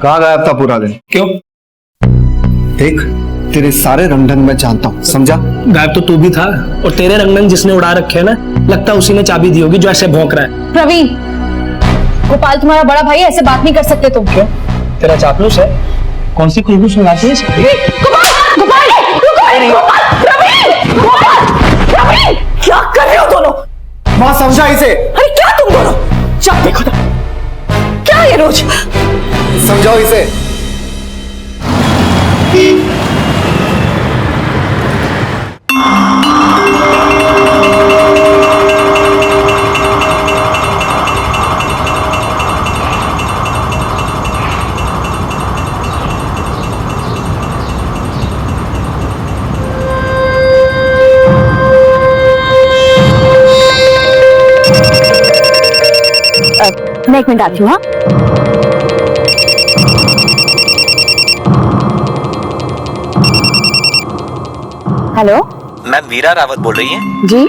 कहाँ गायब था पूरा दिन? क्यों? देख, तेरे सारे रंगढंग मैं जानता हूँ, समझा? गायब तो तू भी था, और तेरे रंगढंग जिसने उड़ा रखे हैं ना, लगता है उसी ने चाबी दी होगी जो ऐसे भौंक रहा है। प्रवीण, गोपाल तुम्हारा बड़ा भाई, ऐसे बात नहीं कर सकते तुम। क्यों? तेरा चापलूस है? कौन सी खुशबू सुंघाती है? क्या कर रहे हो दोनों? माँ समझा इसे। अरे क्या तुम दोनों? जा देखो तो, क्या ये रोज? समझाओ इसे। मैं एक मिनट आती हूँ। हाँ, हेलो मैम, वीरा रावत बोल रही हैं? जी,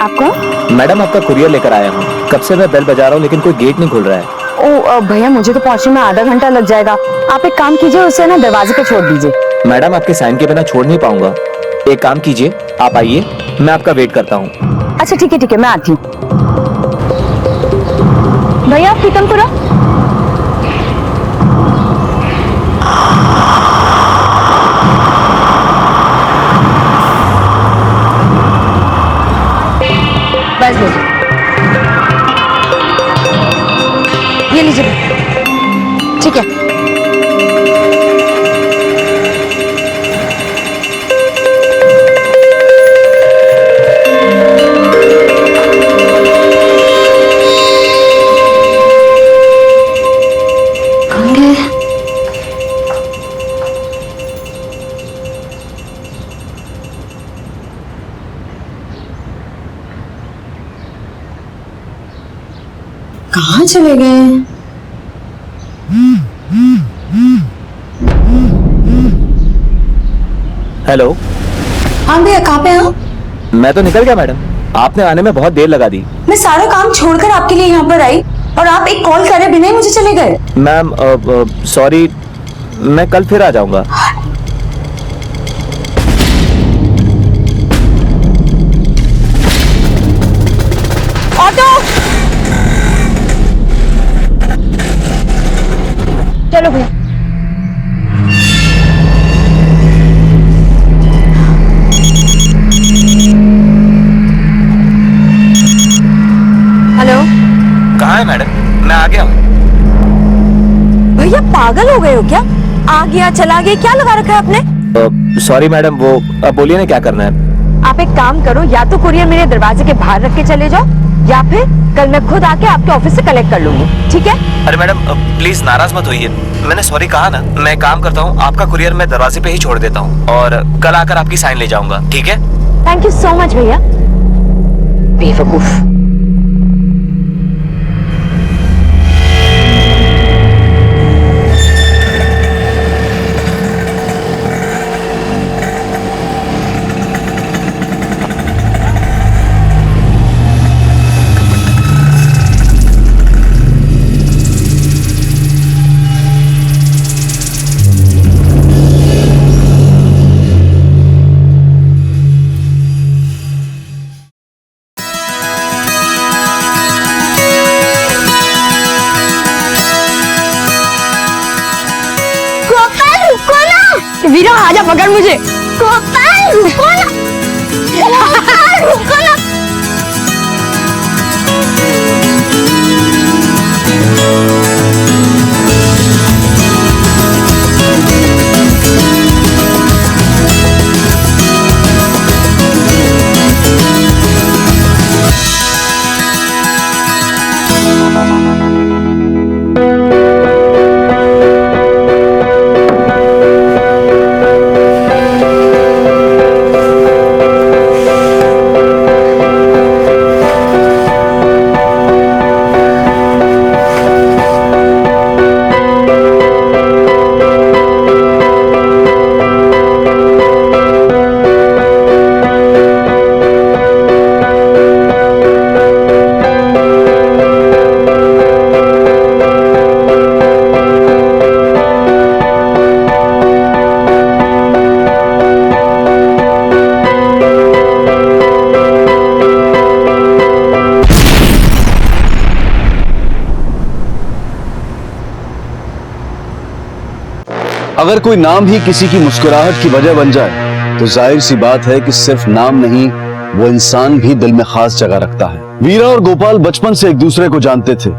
आप कौन? मैडम, आपका कुरियर लेकर आया हूँ। कब से मैं बेल बजा रहा हूँ लेकिन कोई गेट नहीं खुल रहा है। ओ भैया, मुझे तो पहुंचने में आधा घंटा लग जाएगा। आप एक काम कीजिए, उसे ना दरवाजे पे छोड़ दीजिए। मैडम, आपके साइन के बिना छोड़ नहीं पाऊंगा। एक काम कीजिए, आप आइए, मैं आपका वेट करता हूँ। अच्छा ठीक है, मैं आती हूँ। भैया आप प्रीतम करो। बस बस, ये लीजिए। ठीक है। कहाँ चले गए? हेलो। हाँ भैया, कहाँ पे हैं? मैं तो निकल गया मैडम, आपने आने में बहुत देर लगा दी। मैं सारा काम छोड़कर आपके लिए यहाँ पर आई, और आप एक कॉल करे बिना ही मुझे चले गए। मैम सॉरी, मैं कल फिर आ जाऊंगा। ऑटो, चलो भैया। हेलो। कहाँ है मैडम? मैं आ गया हूँ। भैया पागल हो गए हो क्या? आ गया चला गया क्या लगा रखा है आपने? सॉरी मैडम, वो अब बोलिए ना क्या करना है। आप एक काम करो, या तो कुरियर मेरे दरवाजे के बाहर रख के चले जाओ, या फिर कल मैं खुद आके आपके ऑफिस से कलेक्ट कर लूंगी, ठीक है? अरे मैडम, प्लीज नाराज मत होइए, मैंने सॉरी कहा ना। मैं काम करता हूँ, आपका कुरियर मैं दरवाजे पे ही छोड़ देता हूँ, और कल आकर आपकी साइन ले जाऊंगा, ठीक है? थैंक यू सो मच भैया। बेवकूफ। वीरा आजा, पकड़ मुझे। गोपाल रुको ना, गोपाल रुको ना। अगर कोई नाम ही किसी की मुस्कुराहट की वजह बन जाए तो जाहिर सी बात है कि सिर्फ नाम नहीं, वो इंसान भी दिल में खास जगह रखता है। वीरा और गोपाल बचपन से एक दूसरे को जानते थे,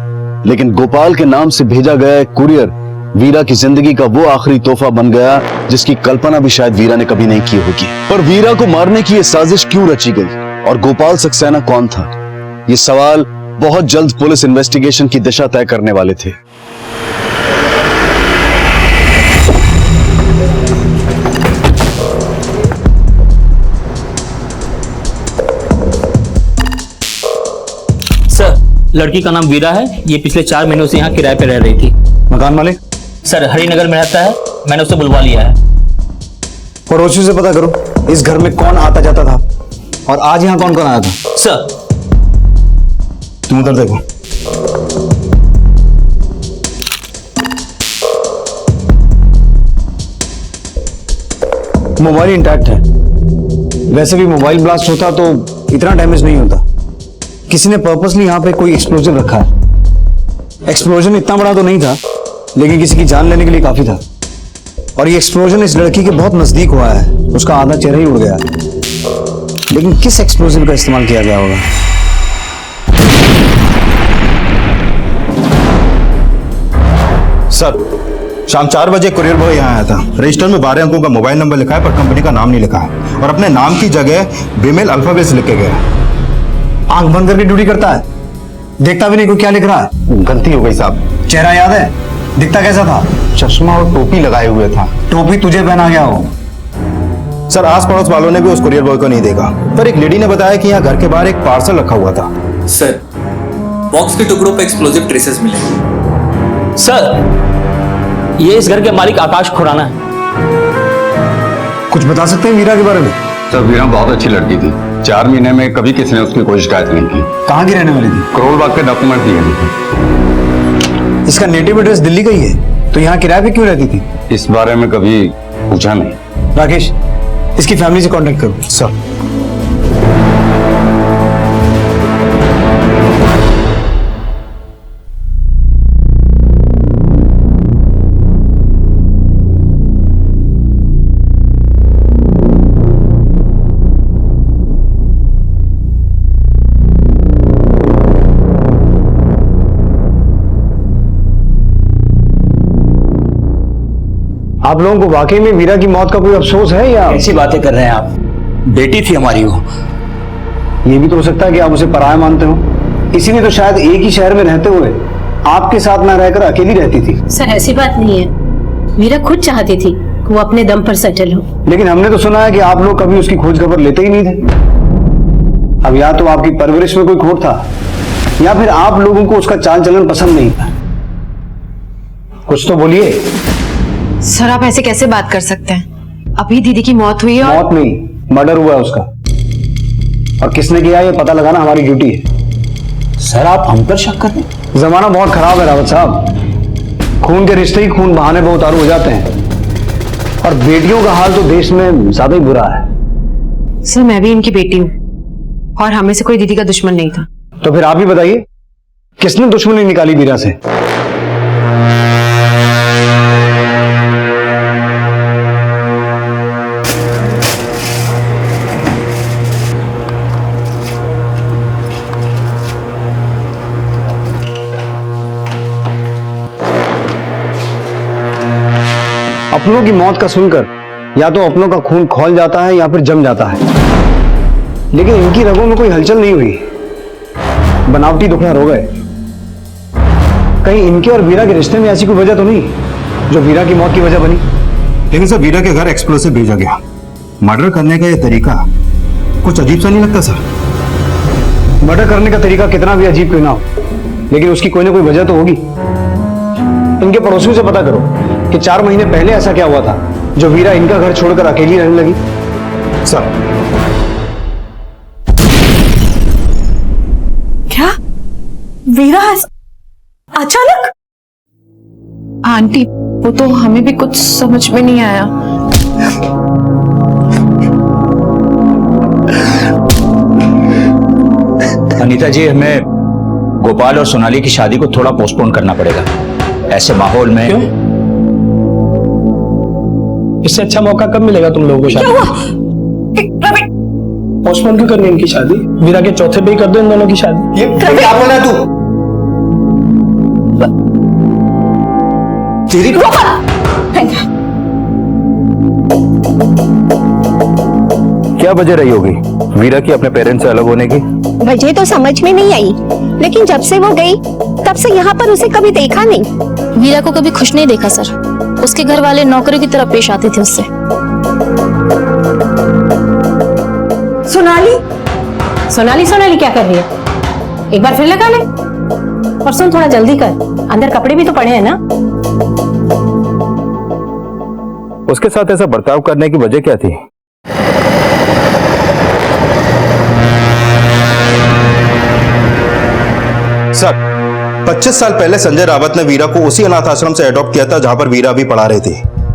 लेकिन गोपाल के नाम से भेजा गया एक कुरियर वीरा की जिंदगी का वो आखिरी तोहफा बन गया जिसकी कल्पना भी शायद वीरा ने कभी नहीं की होगी। पर वीरा को मारने की ये साजिश क्यों रची गई और गोपाल सक्सेना कौन था? ये सवाल बहुत जल्द पुलिस इन्वेस्टिगेशन की दिशा तय करने वाले थे। सर, लड़की का नाम वीरा है। ये पिछले 4 महीनों से यहाँ किराए पे रह रही थी। मकान मालिक? सर, हरिनगर में रहता है। मैंने उसे बुलवा लिया है। पड़ोसियों से पता करो इस घर में कौन आता जाता था और आज यहाँ कौन कौन आया था। सर, तुम उधर देखो। मोबाइल इंटैक्ट है। वैसे भी मोबाइल ब्लास्ट होता तो इतना डैमेज नहीं होता। किसी ने पर्पसली यहाँ पे कोई एक्सप्लोजन रखा है। एक्सप्लोजन इतना बड़ा तो नहीं था, लेकिन किसी की जान लेने के लिए काफी था। और ये एक्सप्लोजन इस लड़की के बहुत नजदीक हुआ है। उसका आधा चेहरा ही उड़ गया। लेकिन किस एक्सप्लोजन का इस्तेमाल किया गया होगा? सर, शाम 4 बजे कुरियर बॉय यहाँ आया था। रजिस्टर में 12 अंकों का मोबाइल नंबर लिखा है पर कंपनी का नाम नहीं लिखा है और अपने नाम की जगह बेमेल अल्फाबेट्स लिख के गया। आंख बंद करके ड्यूटी करता है, देखता भी नहीं कोई क्या लिख रहा है। गलती हो गई साहब। चेहरा याद है? दिखता कैसा था? चश्मा और टोपी लगाए हुए था। टोपी तुझे पहना गया हो। सर, आस पड़ोस वालों ने भी उस कुरियर बॉय को नहीं देखा, पर एक लेडी ने बताया कि यहाँ घर के बाहर एक पार्सल रखा हुआ था। सर, बॉक्स के टुकड़ों पर एक्सप्लोजिव ट्रेसेस मिले। सर, ये इस घर के मालिक आकाश खुराना है। कुछ बता सकते हैं वीरा के बारे में? सर, वीरा बहुत अच्छी लड़की थी। 4 महीने में कभी किसी ने उसकी कोई शिकायत नहीं की। कहाँ की रहने वाली थी? करोल बाग के डॉक्यूमेंट दिए थे। इसका नेटिव एड्रेस दिल्ली का ही है, तो यहाँ किराए पे क्यों रहती थी? इस बारे में कभी पूछा नहीं। राकेश, इसकी फैमिली से कांटेक्ट करो। सर, आप लोगों को वाकई में वीरा की मौत का कोई अफसोस है या? ऐसी बातें कर रहे हैं आप? बेटी थी हमारी वो। ये भी तो हो सकता है कि आप उसे पराया मानते हो, इसीलिए तो शायद एक ही शहर में रहते हुए आपके साथ ना रहकर अकेली रहती थी। सर, ऐसी बात नहीं है। वीरा खुद चाहती थी कि वो अपने दम पर सेटल हो। लेकिन हमने तो सुना है कि आप लोग कभी उसकी खोज खबर लेते ही नहीं थे। अब या तो आपकी परवरिश में कोई खोट था या फिर आप लोगों को उसका चाल चलन पसंद नहीं था। कुछ तो बोलिए। सर, आप ऐसे कैसे बात कर सकते हैं? अभी दीदी की मौत हुई है और... मौत नहीं, मर्डर हुआ है उसका। और किसने किया ये पता लगाना हमारी ड्यूटी है। सर, आप हम पर शक कर रहे हैं? जमाना बहुत खराब है रावत साहब। खून के रिश्ते ही खून बहाने पर उतारू हो जाते हैं। और बेटियों का हाल तो देश में ज्यादा ही बुरा है। सर, मैं भी इनकी बेटी हूँ और हमें से कोई दीदी का दुश्मन नहीं था। तो फिर आप ही बताइए, किसने दुश्मनी निकाली वीरा से? अपनों की मौत का सुनकर या तो अपनों का खून खौल जाता है या फिर जम जाता है, लेकिन इनकी रगों में कोई हलचल नहीं हुई। बनावटी दुखड़ा रो गए। कहीं इनके और वीरा के रिश्ते में ऐसी कोई वजह तो नहीं जो वीरा की मौत की वजह बनी? लेकिन सर, वीरा के घर एक्सप्लोसिव भेजा गया। मर्डर करने का ये तरीका कुछ अजीब सा नहीं लगता सर? मर्डर करने का तरीका कितना भी अजीब क्यों ना हो, लेकिन उसकी कोई ना कोई वजह तो होगी। इनके पड़ोसियों से पता करो कि 4 महीने पहले ऐसा क्या हुआ था जो वीरा इनका घर छोड़कर अकेली रहने लगी। सर, क्या वीरा अचानक? आंटी, वो तो हमें भी कुछ समझ में नहीं आया। अनीता जी, हमें गोपाल और सोनाली की शादी को थोड़ा पोस्टपोन करना पड़ेगा। ऐसे माहौल में। क्यों? इससे अच्छा मौका कब मिलेगा तुम लोगों को क्या शादी? हुआ? रवि, पोस्टपोन क्यों करनी इनकी शादी? वीरा के चौथे पे ही कर दो इन दोनों की शादी। ये क्या बोल रहा है तू? तेरी क्या वजह रही होगी वीरा की अपने पेरेंट्स से अलग होने की? वजह तो समझ में नहीं आई, लेकिन जब से वो गई तब से यहाँ पर उसे कभी देखा नहीं। वीरा को कभी खुश नहीं देखा सर। उसके घर वाले नौकरी की तरह पेश आते थे उससे। सोनाली, सोनाली, सोनाली क्या कर रही है? एक बार फिर लगा ले। और सुन, थोड़ा जल्दी कर, अंदर कपड़े भी तो पड़े हैं ना। उसके साथ ऐसा बर्ताव करने की वजह क्या थी? सर, 25 साल पहले संजय रावत ने वीरा को उसी अनाथ आश्रम से अडॉप्ट किया था जहां पर वीरा भी पढ़ा रही थी।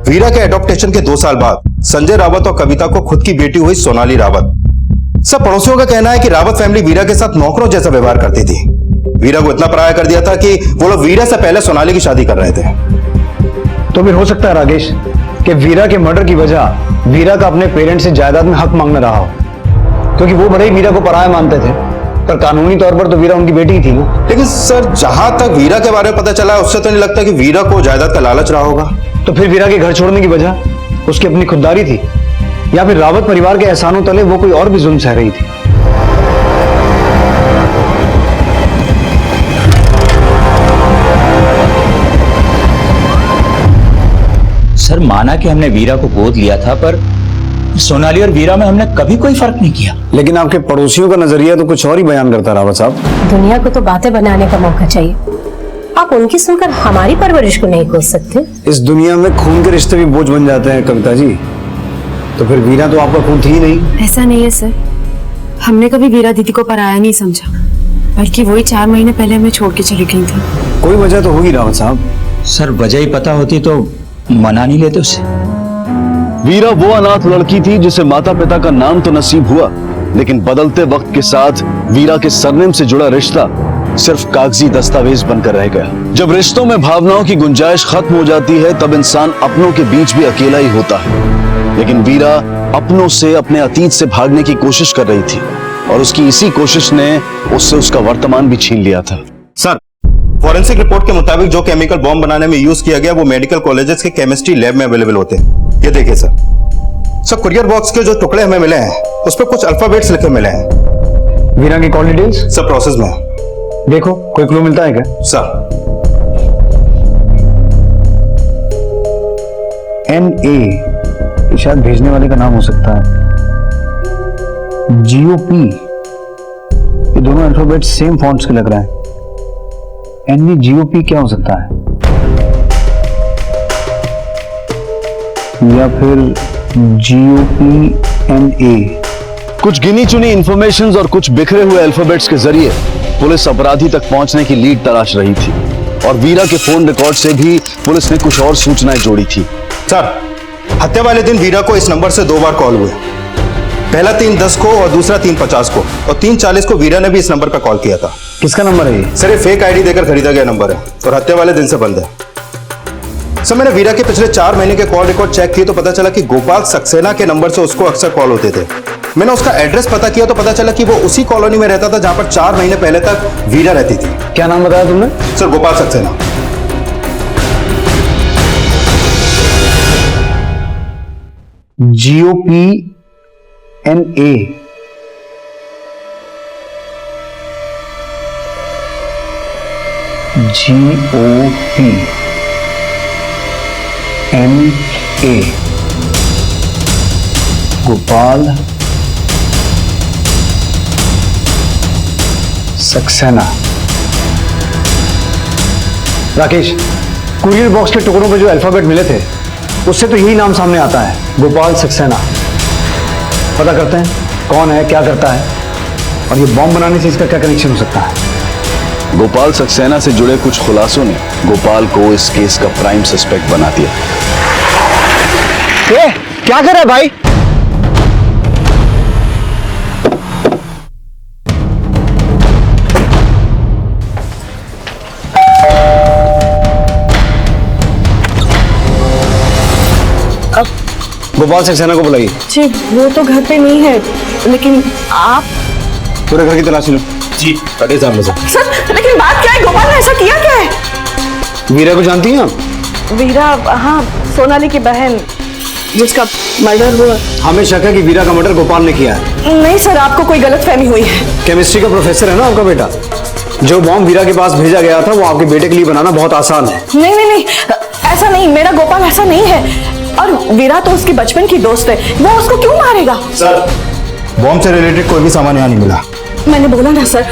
वीरा के अडॉप्टेशन के 2 साल बाद संजय रावत और कविता को खुद की बेटी हुई सोनाली रावत। सब पड़ोसियों का कहना है कि रावत फैमिली वीरा के साथ नौकरों जैसा व्यवहार करती थी। वीरा को इतना पराया कर दिया था कि वो लोग वीरा से पहले सोनाली की शादी कर रहे थे। तो फिर हो सकता है राकेश कि वीरा के मर्डर की वजह वीरा का अपने पेरेंट्स से जायदाद में हक मांगना रहा हो, क्योंकि वो बड़े ही वीरा को पराया मानते थे, पर कानूनी तौर पर तो वीरा उनकी बेटी ही थी ना। लेकिन सर, जहां तक वीरा के बारे में पता चला है उससे तो नहीं लगता कि वीरा को जायदाद का लालच रहा होगा। तो फिर वीरा के घर छोड़ने की वजह उसकी अपनी खुददारी थी, या फिर रावत परिवार के एहसानों तले वो कोई और भी जुल्म सह रही थी? सर माना कि हमने वीरा को गोद लिया था, पर सोनाली और वीरा में हमने कभी कोई फर्क नहीं किया। लेकिन आपके पड़ोसियों का नजरिया तो कुछ और ही बयान करता रावत साहब। दुनिया को तो बातें बनाने का मौका चाहिए, आप उनकी सुनकर हमारी परवरिश को नहीं कोस सकते। इस दुनिया में खून के रिश्ते भी बोझ बन जाते हैं कविता जी। तो फिर वीरा तो आपका खून थी ही नहीं। ऐसा नहीं है सर, हमने कभी वीरा दीदी को पराया नहीं समझा, बल्कि वही 4 महीने पहले हमें छोड़ के चली गई थी। कोई वजह तो होगी रावत साहब। सर वजह ही पता होती तो मना नहीं लेते उससे। वीरा वो अनाथ लड़की थी जिसे माता पिता का नाम तो नसीब हुआ, लेकिन बदलते वक्त के साथ वीरा के सरनेम से जुड़ा रिश्ता सिर्फ कागजी दस्तावेज बनकर रह गया। जब रिश्तों में भावनाओं की गुंजाइश खत्म हो जाती है तब इंसान अपनों के बीच भी अकेला ही होता है। लेकिन वीरा अपनों से, अपने अतीत से भागने की कोशिश कर रही थी, और उसकी इसी कोशिश ने उससे उसका वर्तमान भी छीन लिया था। सर, फॉरेंसिक रिपोर्ट के मुताबिक जो केमिकल बॉम्ब बनाने में यूज किया गया वो मेडिकल कॉलेजेस के केमिस्ट्री लैब में अवेलेबल होते हैं। ये देखिए सर, कुरियर बॉक्स के जो टुकड़े हमें मिले हैं उस पर कुछ अल्फाबेट्स लिखे मिले हैं। वीरा की कॉल डिटेल्स सब प्रोसेस में है। देखो कोई क्लू मिलता है क्या? सर, NA शायद भेजने वाले का नाम हो सकता है। GOP, ये दोनों अल्फाबेट सेम फॉन्ट्स के लग रहा है। NA GOP क्या हो सकता है? या फिर GOP NA? कुछ गिनी चुनी इंफॉर्मेशंस और कुछ बिखरे हुए अल्फाबेट्स के जरिए पुलिस अपराधी तक पहुंचने की लीड तलाश रही थी, और वीरा के फोन रिकॉर्ड से भी पुलिस ने कुछ और सूचनाएं जोड़ी थी। सर, हत्या वाले दिन वीरा को इस नंबर से 2 बार कॉल हुए। पहला 3:10 को और दूसरा 3:50 को, और 3:40 को वीरा ने भी इस नंबर पर कॉल किया था। किसका नंबर है ये? सर, ये फेक आईडी देकर खरीदा गया नंबर है और हत्या वाले दिन से बंद है। सर, मैंने वीरा के पिछले 4 महीने के कॉल रिकॉर्ड चेक किए तो पता चला कि गोपाल सक्सेना के नंबर से उसको अक्सर कॉल होते थे। मैंने उसका एड्रेस पता किया तो पता चला कि वो उसी कॉलोनी में रहता था जहां पर 4 महीने पहले तक वीरा रहती थी। क्या नाम बताया तुमने? Sir, Gopal Saxena. GOP NA, GOP NA, Gopal Saxena. Rakesh, courier box के टुकड़ों पर जो अल्फाबेट मिले थे उससे तो यही नाम सामने आता है, गोपाल सक्सेना। पता करते हैं कौन है, क्या करता है, और ये बॉम्ब बनाने से इसका क्या कनेक्शन हो सकता है। गोपाल सक्सेना से जुड़े कुछ खुलासों ने गोपाल को इस केस का प्राइम सस्पेक्ट बना दिया। क्या कर रहा है भाई? गोपाल सक्सेना को बुलाइए। जी वो तो घर पे नहीं है, लेकिन आप पूरे घर की तलाशी लो। जी कटे सामने से। सर, लेकिन बात क्या है? गोपाल ने ऐसा किया क्या है? वीरा को जानती हैं आप? वीरा, हाँ, सोनाली की बहन जिसका मर्डर हुआ। हमें शक है कि वीरा का मर्डर गोपाल ने किया है। नहीं सर, आपको कोई गलतफहमी हुई है। केमिस्ट्री का प्रोफेसर है ना आपका बेटा। जो बॉम्ब वीरा के पास भेजा गया था वो आपके बेटे के लिए बनाना बहुत आसान है। नहीं नहीं नहीं, ऐसा नहीं, मेरा गोपाल ऐसा नहीं है। और वीरा तो उसकी बचपन की दोस्त है, वो उसको क्यों मारेगा? सर, बॉम्ब से रिलेटेड कोई भी सामान यहाँ नहीं मिला। मैंने बोला ना सर,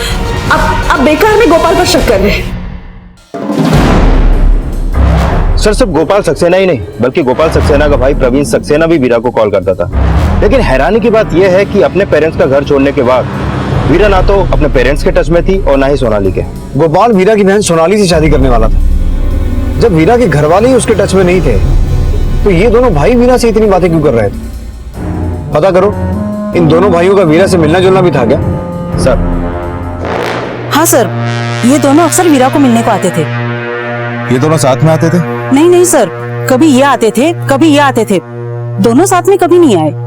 आप बेकार में गोपाल पर शक कर रहे हैं। सर, सिर्फ गोपाल सक्सेना ही नहीं बल्कि गोपाल सक्सेना का भाई प्रवीण सक्सेना भी वीरा को कॉल करता था। लेकिन हैरानी की बात यह है कि अपने पेरेंट्स का घर छोड़ने के बाद वीरा ना तो अपने पेरेंट्स के टच में थी और ना ही सोनाली के। गोपाल वीरा की बहन सोनाली से शादी करने वाला था। जब वीरा के घर वाले ही उसके टच में नहीं थे तो ये दोनों भाई वीरा से इतनी बातें क्यों कर रहे थे? पता करो, इन दोनों भाइयों का वीरा से मिलना जुलना भी था क्या? सर, हाँ सर, ये दोनों अक्सर वीरा को मिलने को आते थे। ये दोनों साथ में आते थे? नहीं नहीं सर, कभी ये आते थे कभी ये आते थे, दोनों साथ में कभी नहीं आए।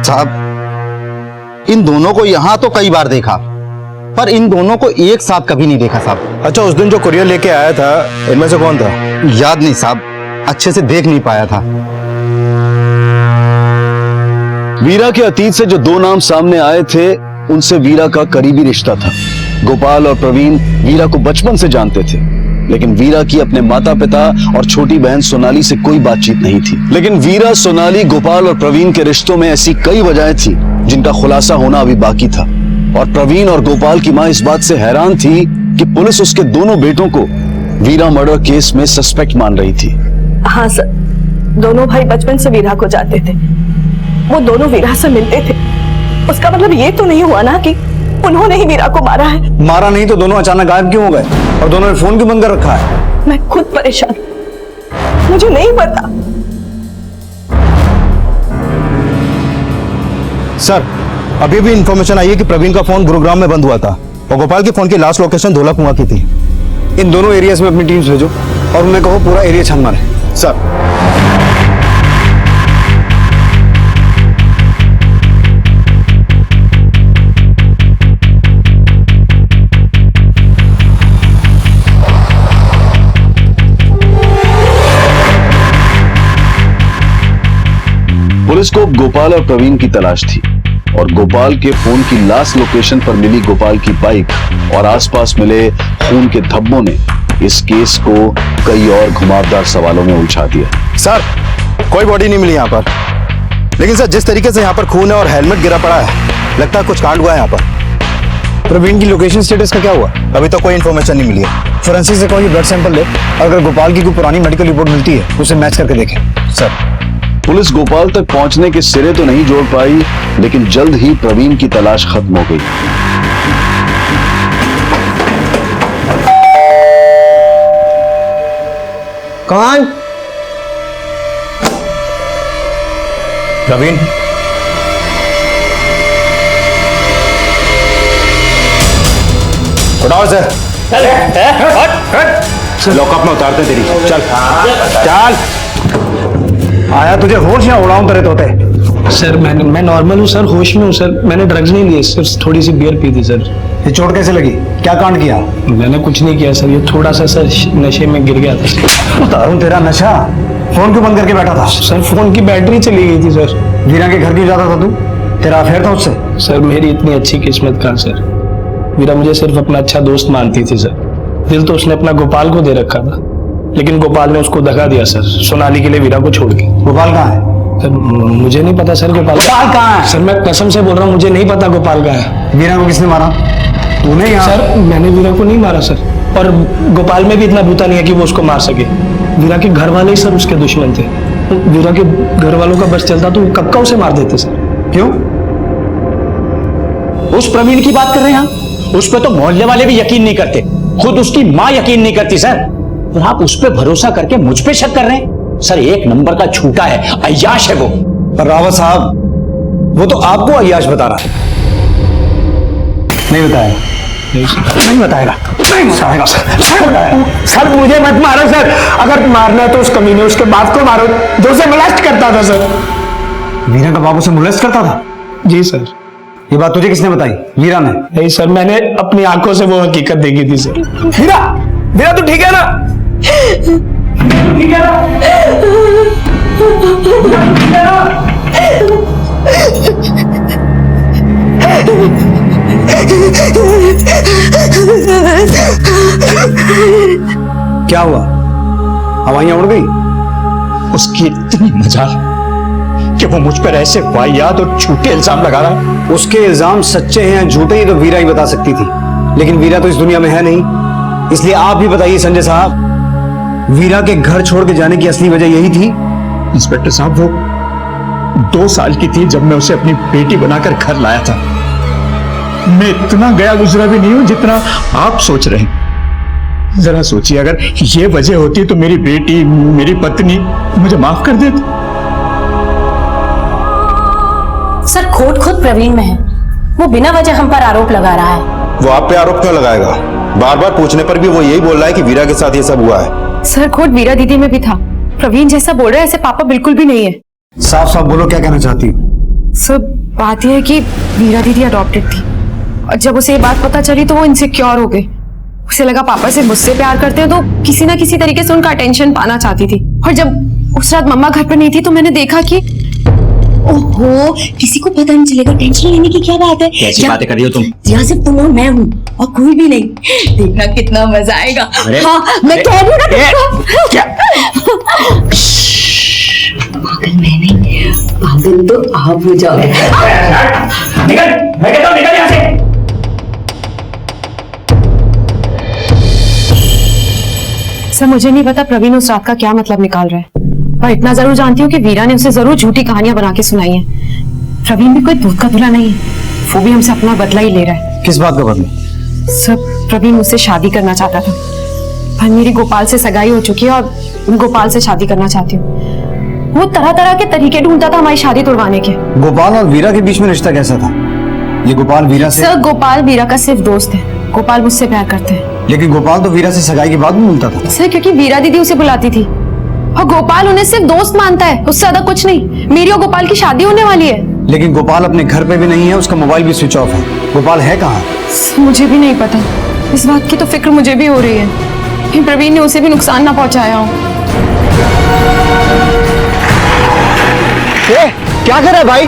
साहब, इन दोनों को यहाँ तो कई बार देखा पर इन दोनों को एक साथ कभी नहीं देखा साहब। अच्छा, उस दिन जो कुरियर लेके आया था इनमें से कौन था? याद नहीं साहब, अच्छे से देख नहीं पाया था। वीरा के अतीत से जो दो नाम सामने आए थे उनसे वीरा का करीबी रिश्ता था। गोपाल और प्रवीण वीरा को बचपन से जानते थे, लेकिन वीरा की अपने माता पिता और छोटी बहन सोनाली से कोई बातचीत नहीं थी। लेकिन वीरा, सोनाली, गोपाल और प्रवीण के रिश्तों में ऐसी कई वजहें थी जिनका खुलासा होना अभी बाकी था। और प्रवीण और गोपाल की मां इस बात से हैरान थी कि पुलिस उसके दोनों बेटों को वीरा मर्डर केस में सस्पेक्ट मान रही थी। हाँ सर, दोनों भाई बचपन से वीरा को जानते थे, वो दोनों वीरा से मिलते थे। उसका मतलब ये तो नहीं हुआ ना कि उन्होंने ही वीरा को मारा है? मारा नहीं तो दोनों अचानक गायब क्यों हो गए? और दोनों ने फोन क्यों बंद कर रखा है? मैं खुद परेशान, मुझे नहीं पता। सर, अभी भी इंफॉर्मेशन आई है कि प्रवीण का फोन गुरुग्राम में बंद हुआ था और गोपाल के फोन की लास्ट लोकेशन धोला कुआं की थी। इन दोनों एरियाज में अपनी टीम्स भेजो और उन्हें कहो पूरा एरिया छान मारे। सर, पुलिस को गोपाल और प्रवीण की तलाश थी और गोपाल के फोन की लास्ट लोकेशन पर मिली गोपाल की बाइक और आसपास मिले खून के धब्बों ने इस केस को कई और घुमावदार सवालों में उलझा दिया। सर, कोई बॉडी नहीं मिली यहाँ पर, लेकिन सर जिस तरीके से यहाँ पर खून है और हेलमेट गिरा पड़ा है, लगता है कुछ कांड हुआ है यहाँ पर। प्रवीण की लोकेशन स्टेटस का क्या हुआ? अभी तो कोई इन्फॉर्मेशन नहीं मिली है। फोरेंसिक से कोई ब्लड सैंपल ले और अगर गोपाल की कोई पुरानी मेडिकल रिपोर्ट मिलती है उसे मैच करके देखें। सर, पुलिस गोपाल तक पहुंचने के सिरे तो नहीं जोड़ पाई, लेकिन जल्द ही प्रवीण की तलाश खत्म हो गई। कौन? प्रवीण, उठाओ सर। लॉकअप में उतारते तेरी। चल चल। आया तुझे होश या उड़ाऊं तेरे तोते? सर मैं नॉर्मल हूँ सर, होश में हूँ सर। मैंने ड्रग्स नहीं लिए, सिर्फ थोड़ी सी बियर पी थी सर। ये चोट कैसे लगी? क्या कांड किया? मैंने कुछ नहीं किया सर, ये थोड़ा सा सर नशे में गिर गया था। उतारूं तेरा नशा? फोन क्यों बंद करके बैठा था? सर फोन की बैटरी चली गई थी सर। वीरा के घर क्यों जाता था तू? तेरा अफेयर था उससे? सर मेरी इतनी अच्छी किस्मत कहाँ सर, वीरा मुझे सिर्फ अपना अच्छा दोस्त मानती थी सर। दिल तो उसने अपना गोपाल को दे रखा था, लेकिन गोपाल ने उसको धका दिया सर, सोनाली के लिए वीरा को छोड़ के। गोपाल कहाँ है? सर मुझे नहीं पता सर गोपाल कहाँ है? सर मैं कसम से बोल रहा हूँ, मुझे नहीं पता गोपाल कहाँ है। वीरा को किसने मारा? तूने? सर मैंने वीरा को नहीं मारा सर, और गोपाल में भी इतना बूता नहीं है कि वो उसको मार सके। वीरा के घर वाले ही सर उसके दुश्मन थे। वीरा के घर वालों का बस चलता तो कब का उसे मार देते सर। क्यों? उस प्रवीण की बात कर रहे हैं हम? उस पर तो मोहल्ले वाले भी यकीन नहीं करते, खुद उसकी मां यकीन नहीं करती सर, और आप उस पर भरोसा करके मुझ पे शक कर रहे हैं? सर एक नंबर का झूठा है, अय्याश है वो। रावत साहब, वो तो आपको अय्याश बता रहा है। नहीं बताया? नहीं बताएगा सर। मुझे मत मारो सर, अगर मारना है तो उस कमीने उसके बाप को मारो जो उसे मोलेस्ट करता था सर। वीरा का बाप उसे मोलेस्ट करता था? जी सर। ये बात तुझे किसने बताई? वीरा ने? नहीं सर, मैंने अपनी आंखों से वो हकीकत देखी थी सर। वीरा, वीरा तू ठीक है ना? ठीक है क्या हुआ? हवाइयां उड़ गई? उसकी इतनी मजाल कि वो मुझ पर ऐसे वाहियात और झूठे इल्जाम लगा रहा है। उसके इल्जाम सच्चे हैं या झूठे ही तो वीरा ही बता सकती थी, लेकिन वीरा तो इस दुनिया में है नहीं। इसलिए आप भी बताइए संजय साहब, वीरा के घर छोड़ के जाने की असली वजह यही थी? इंस्पेक्टर साहब, वो 2 साल की थी जब मैं उसे अपनी बेटी बनाकर घर लाया था। मैं इतना गया गुजरा भी नहीं हूं जितना आप सोच रहे हैं। जरा सोचिए, अगर ये वजह होती तो मेरी बेटी, मेरी पत्नी मुझे माफ कर देती। सर खोट खुद प्रवीण में है, वो बिना वजह हम पर आरोप लगा रहा है। वो आप पे आरोप क्यों लगाएगा? बार बार पूछने पर भी वो यही बोल रहा है कि वीरा के साथ ये सब हुआ है। सर खोट वीरा दीदी में भी था। प्रवीण जैसा बोल रहा है ऐसे पापा बिल्कुल भी नहीं है। साफ साफ बोलो, क्या कहना चाहती हो? सर बात यह है कि वीरा दीदी अडॉप्टेड थी और जब उसे ये बात पता चली तो वो इनसिक्योर हो गई। उसे लगा पापा से मुझसे प्यार करते हैं तो किसी ना किसी तरीके से उनका अटेंशन पाना चाहती थी। और जब उस रात मम्मा घर पर नहीं थी तो मैंने देखा कि ओहो, किसी को पता नहीं चलेगा। टेंशन लेने की क्या बात है? कैसी बातें कर रही हो तुम? यहाँ सिर्फ तुम और मैं हूँ और कोई भी नहीं। देखना कितना मजा आएगा। हाँ, मैं कह रही हूँ ना। क्या? पागल मैं नहीं, पागल तो आप हो जाओगे। निकल, मैं कहता हूँ निकल यहाँ से। सर मुझे नहीं पता प्रवीण उस रात का क्या मतलब निकाल रहा है, पर इतना जरूर जानती हूँ कि वीरा ने उसे जरूर झूठी कहानियां बना के सुनाई हैं। प्रवीण भी कोई दूध का धुला नहीं है, वो भी हमसे अपना बदला ही ले रहा है। किस बात का बदला? सर प्रवीण मुझसे शादी करना चाहता था, पर मेरी गोपाल से सगाई हो चुकी है और मैं गोपाल से शादी करना चाहती हूँ। वो तरह तरह के तरीके ढूंढता था हमारी शादी तोड़वाने के। गोपाल और वीरा के बीच में रिश्ता कैसा था? ये गोपाल वीरा से? सर गोपाल वीरा का सिर्फ दोस्त है। गोपाल मुझसे प्यार करते हैं। लेकिन गोपाल तो वीरा से सगाई के बाद भी मिलता था। सर क्योंकि वीरा दीदी उसे बुलाती थी और गोपाल उन्हें सिर्फ दोस्त मानता है, उससे ज्यादा कुछ नहीं। मेरी और गोपाल की शादी होने वाली है। लेकिन गोपाल अपने घर पे भी नहीं है, उसका मोबाइल भी स्विच ऑफ है। गोपाल है कहाँ? मुझे भी नहीं पता, इस बात की तो फिक्र मुझे भी हो रही है कि प्रवीण ने उसे भी नुकसान ना पहुंचाया हो। क्या कर रहा है भाई?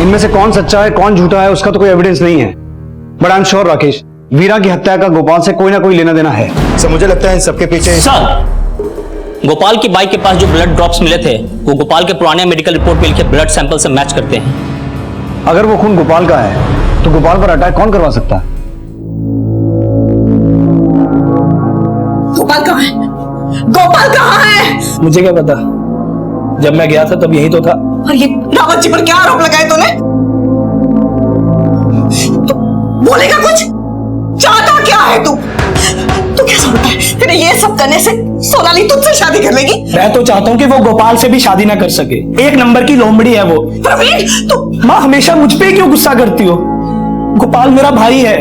इनमें से कौन सच्चा है कौन झूठा है उसका तो कोई एविडेंस नहीं है, but I am sure Rakesh, Veera की हत्या का गोपाल से कोई ना कोई लेना देना है। सर मुझे लगता है इन सबके पीछे सर, गोपाल की बाइक के पास जो ब्लड ड्रॉप्स मिले थे वो गोपाल के पुराने मेडिकल रिपोर्ट मिल के ब्लड सैंपल से मैच करते हैं। अगर वो खून गोपाल का है तो गोपाल पर अटैक कौन करवा सकता है? गोपाल कहाँ है? गोपाल कहाँ है? मुझे क्या पता, जब मैं गया था तब यही तो था। और ये रावत जी पर क्या आरोप लगाए तूने? तो बोलेगा कुछ? चाहता क्या है तू? तू क्या समझता है फिर ये सब करने से सोनाली तुझसे शादी कर लेगी? मैं तो चाहता हूँ कि वो गोपाल से भी शादी ना कर सके। एक नंबर की लोमड़ी है वो। प्रवीण तू माँ हमेशा मुझ पे क्यों गुस्सा करती हो? गोपाल मेरा भाई है,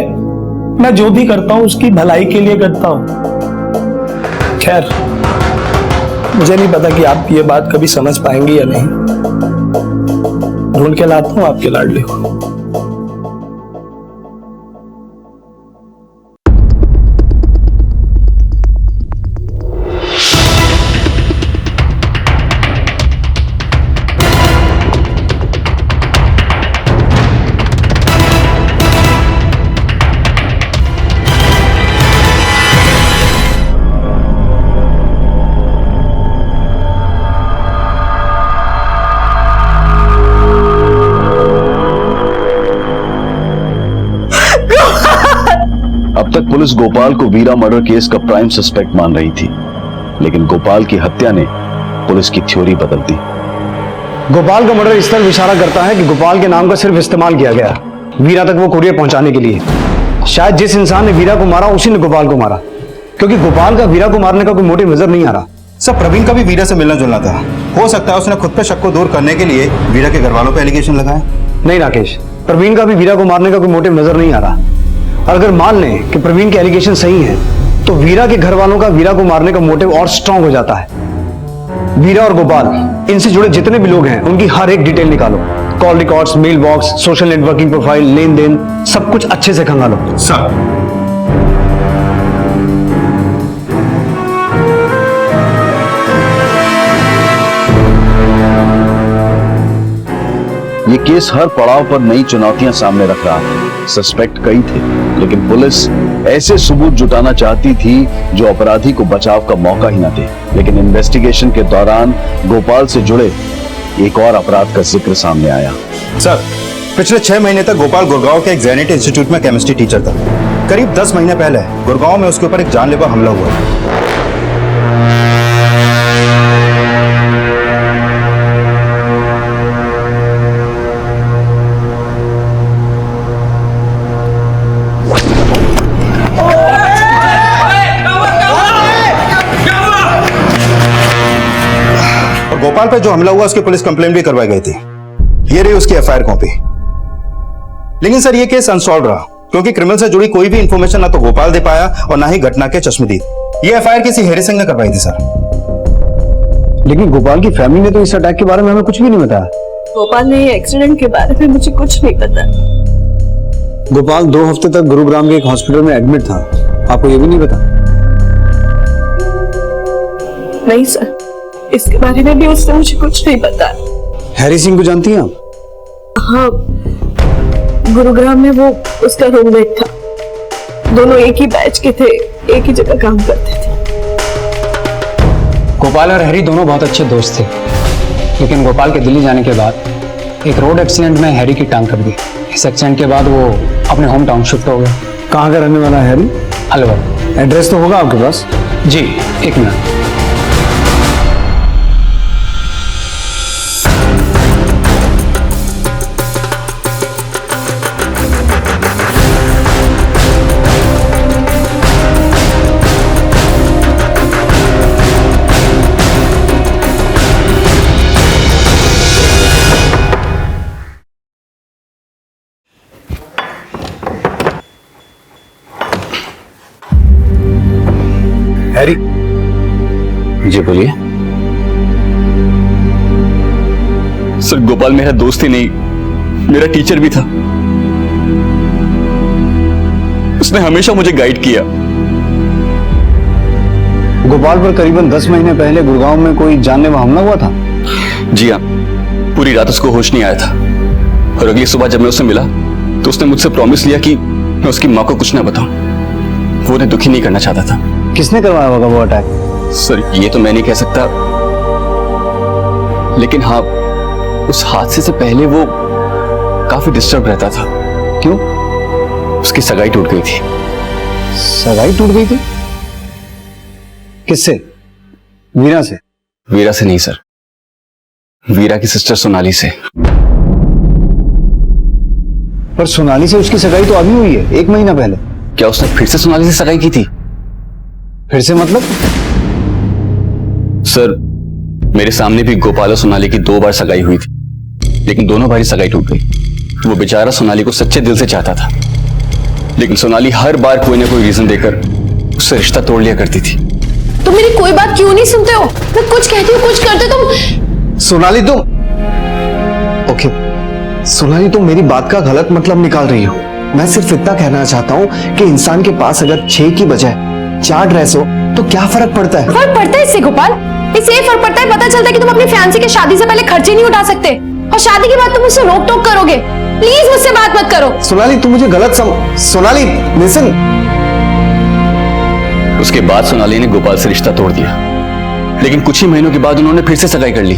मैं जो भी करता हूँ उसकी भलाई के लिए करता हूँ। खैर मुझे नहीं पता कि आप ये बात कभी समझ पाएंगे या नहीं। ढूंढ के लाता हूँ आपके लाडले को। अब तक पुलिस गोपाल को वीरा मर्डर केस का प्राइम सस्पेक्ट मान रही थी, लेकिन गोपाल की हत्या ने पुलिस की थ्योरी बदल दी। गोपाल का मर्डर इस तरह इशारा करता है कि गोपाल के नाम का सिर्फ इस्तेमाल किया गया वीरा तक वो कुरियर पहुंचाने के लिए। शायद जिस इंसान ने वीरा को मारा उसी ने गोपाल को मारा, क्योंकि गोपाल का वीरा को मारने का कोई मोटिव नजर नहीं आ रहा। सर प्रवीण का भी वीरा से मिलना जुलना था, हो सकता है उसने खुद पे शक को दूर करने के लिए वीरा के घर वालों पे एलिगेशन लगाया। नहीं राकेश, प्रवीण का भी वीरा को मारने का कोई मोटिव नजर नहीं आ रहा। और अगर मान लें कि प्रवीण के एलिगेशन सही हैं, तो वीरा के घर वालों का वीरा को मारने का मोटिव और स्ट्रांग हो जाता है। वीरा और गोपाल, इनसे जुड़े जितने भी लोग हैं, उनकी हर एक डिटेल निकालो। Call records, mail box, social networking profile, लेन देन, सब कुछ अच्छे से खंगालो। सर, ये केस हर पड़ाव पर नई चुनौतियां सामने रख रहा था। सस्पेक्ट कई थे, लेकिन पुलिस ऐसे सबूत जुटाना चाहती थी जो अपराधी को बचाव का मौका ही न दे। लेकिन इन्वेस्टिगेशन के दौरान गोपाल से जुड़े एक और अपराध का जिक्र सामने आया। सर, पिछले 6 महीने तक गोपाल गुड़गांव के एक जेनेट इंस्टीट्यूट में केमिस्ट्री टीचर था। करीब 10 महीने पहले गुड़गांव में उसके ऊपर एक जानलेवा हमला हुआ। गोपाल पर जो हमला हुआ उसकी पुलिस कंप्लेंट भी करवाई गई थी। ये रही उसकी एफआईआर कॉपी। लेकिन सर, ये केस अनसॉल्व रहा क्योंकि क्रिमिनल से जुड़ी कोई भी इंफॉर्मेशन ना तो गोपाल दे पाया और ना ही घटना के चश्मदीद। ये एफआईआर किसी हेरी सिंह ने करवाई थी सर। लेकिन गोपाल की फैमिली ने तो इस अटैक के बारे में हमें कुछ भी नहीं बताया। गोपाल ने ये एक्सीडेंट के बारे में मुझे कुछ नहीं पता। गोपाल 2 हफ्ते तक गुरुग्राम के एक हॉस्पिटल में एडमिट था, आपको ये भी नहीं पता? नहीं सर, इसके बारे में भी उसने मुझे कुछ नहीं पता। हैरी सिंह को जानती हैं आप? हाँ, गुरुग्राम में वो उसका रूममेट था। दोनों एक ही बैच के थे, एक ही जगह काम करते थे। गोपाल और हैरी दोनों बहुत अच्छे दोस्त थे, लेकिन गोपाल के दिल्ली जाने के बाद एक रोड एक्सीडेंट में हैरी की टांग कट गई। इस एक्सीडेंट के बाद वो अपने होम टाउन शिफ्ट हो गया। कहाँ का रहने वाला है हैरी? अलवर। एड्रेस तो होगा आपके पास? जी, 1 मिनट। हैरी जी बोलिए। सर, गोपाल मेरा दोस्त ही नहीं, मेरा टीचर भी था। उसने हमेशा मुझे गाइड किया। गोपाल पर करीबन 10 महीने पहले गुड़गांव में कोई जानलेवा हमला हुआ था? जी हाँ, पूरी रात उसको होश नहीं आया था और अगली सुबह जब मैं उससे मिला तो उसने मुझसे प्रॉमिस लिया कि मैं उसकी माँ को कुछ ना बताऊं। वो उन्हें दुखी नहीं करना चाहता था। किसने करवाया होगा वो अटैक? सर, ये तो मैं नहीं कह सकता, लेकिन हाँ, उस हादसे से पहले वो काफी डिस्टर्ब रहता था। क्यों? उसकी सगाई टूट गई थी। सगाई टूट गई थी? किससे? वीरा से? वीरा से नहीं सर, वीरा की सिस्टर सोनाली से। पर सोनाली से उसकी सगाई तो अभी हुई है, 1 महीना पहले। क्या उसने फिर से सोनाली से सगाई की थी? फिर से मतलब? सर, मेरे सामने भी गोपाल और सोनाली की 2 बार सगाई हुई थी, लेकिन दोनों बार सगाई टूट गई। वो बेचारा सोनाली को सच्चे दिल से चाहता था, लेकिन सोनाली हर बार कोई ना कोई रीजन देकर उससे रिश्ता तोड़ लिया करती थी। तुम मेरी कोई बात क्यों नहीं सुनते हो? मैं कुछ कहती हूँ, कुछ करते तुम। सोनाली, तुम ओके, सोनाली, तुम मेरी बात का गलत मतलब निकाल रही हो। मैं सिर्फ इतना कहना चाहता हूँ कि इंसान के पास अगर 6 की बजाय 4 ड्रेस हो तो क्या फर्क पड़ता है? फर्क पड़ता है इससे गोपाल, इससे ये फर्क पड़ता है, पता चलता है कि तुम अपनी फैंसी के शादी से पहले खर्चे नहीं उठा सकते और शादी के बाद तुम मुझसे रोक टोक करोगे। प्लीज मुझसे बात मत करो। सोनाली, तुम मुझे गलत सोनाली, लिसन। उसके बाद सोनाली ने गोपाल से रिश्ता तोड़ दिया, लेकिन कुछ ही महीनों के बाद उन्होंने फिर से सगाई कर ली।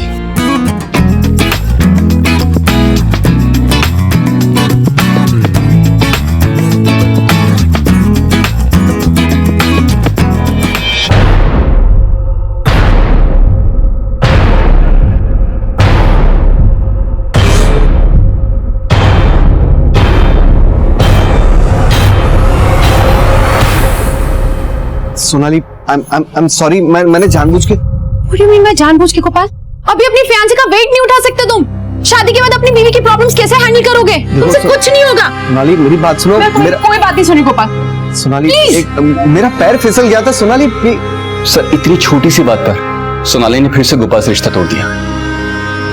सोनाली, I'm sorry, मैंने जानबूझ के। What do you mean मैं जानबूझ के? गोपाल, अभी अपनी फियांसे का वेट नहीं उठा सकते तुम। शादी के बाद अपनी बीवी की प्रॉब्लम्स कैसे हैंडल करोगे? तुमसे कुछ नहीं होगा। सोनाली मेरी बात सुनो। कोई बात नहीं सुनी गोपाल। सोनाली मेरा पैर फिसल गया था सोनाली। सर इतनी छोटी सी बात पर सोनाली ने फिर से गोपाल से रिश्ता तोड़ दिया,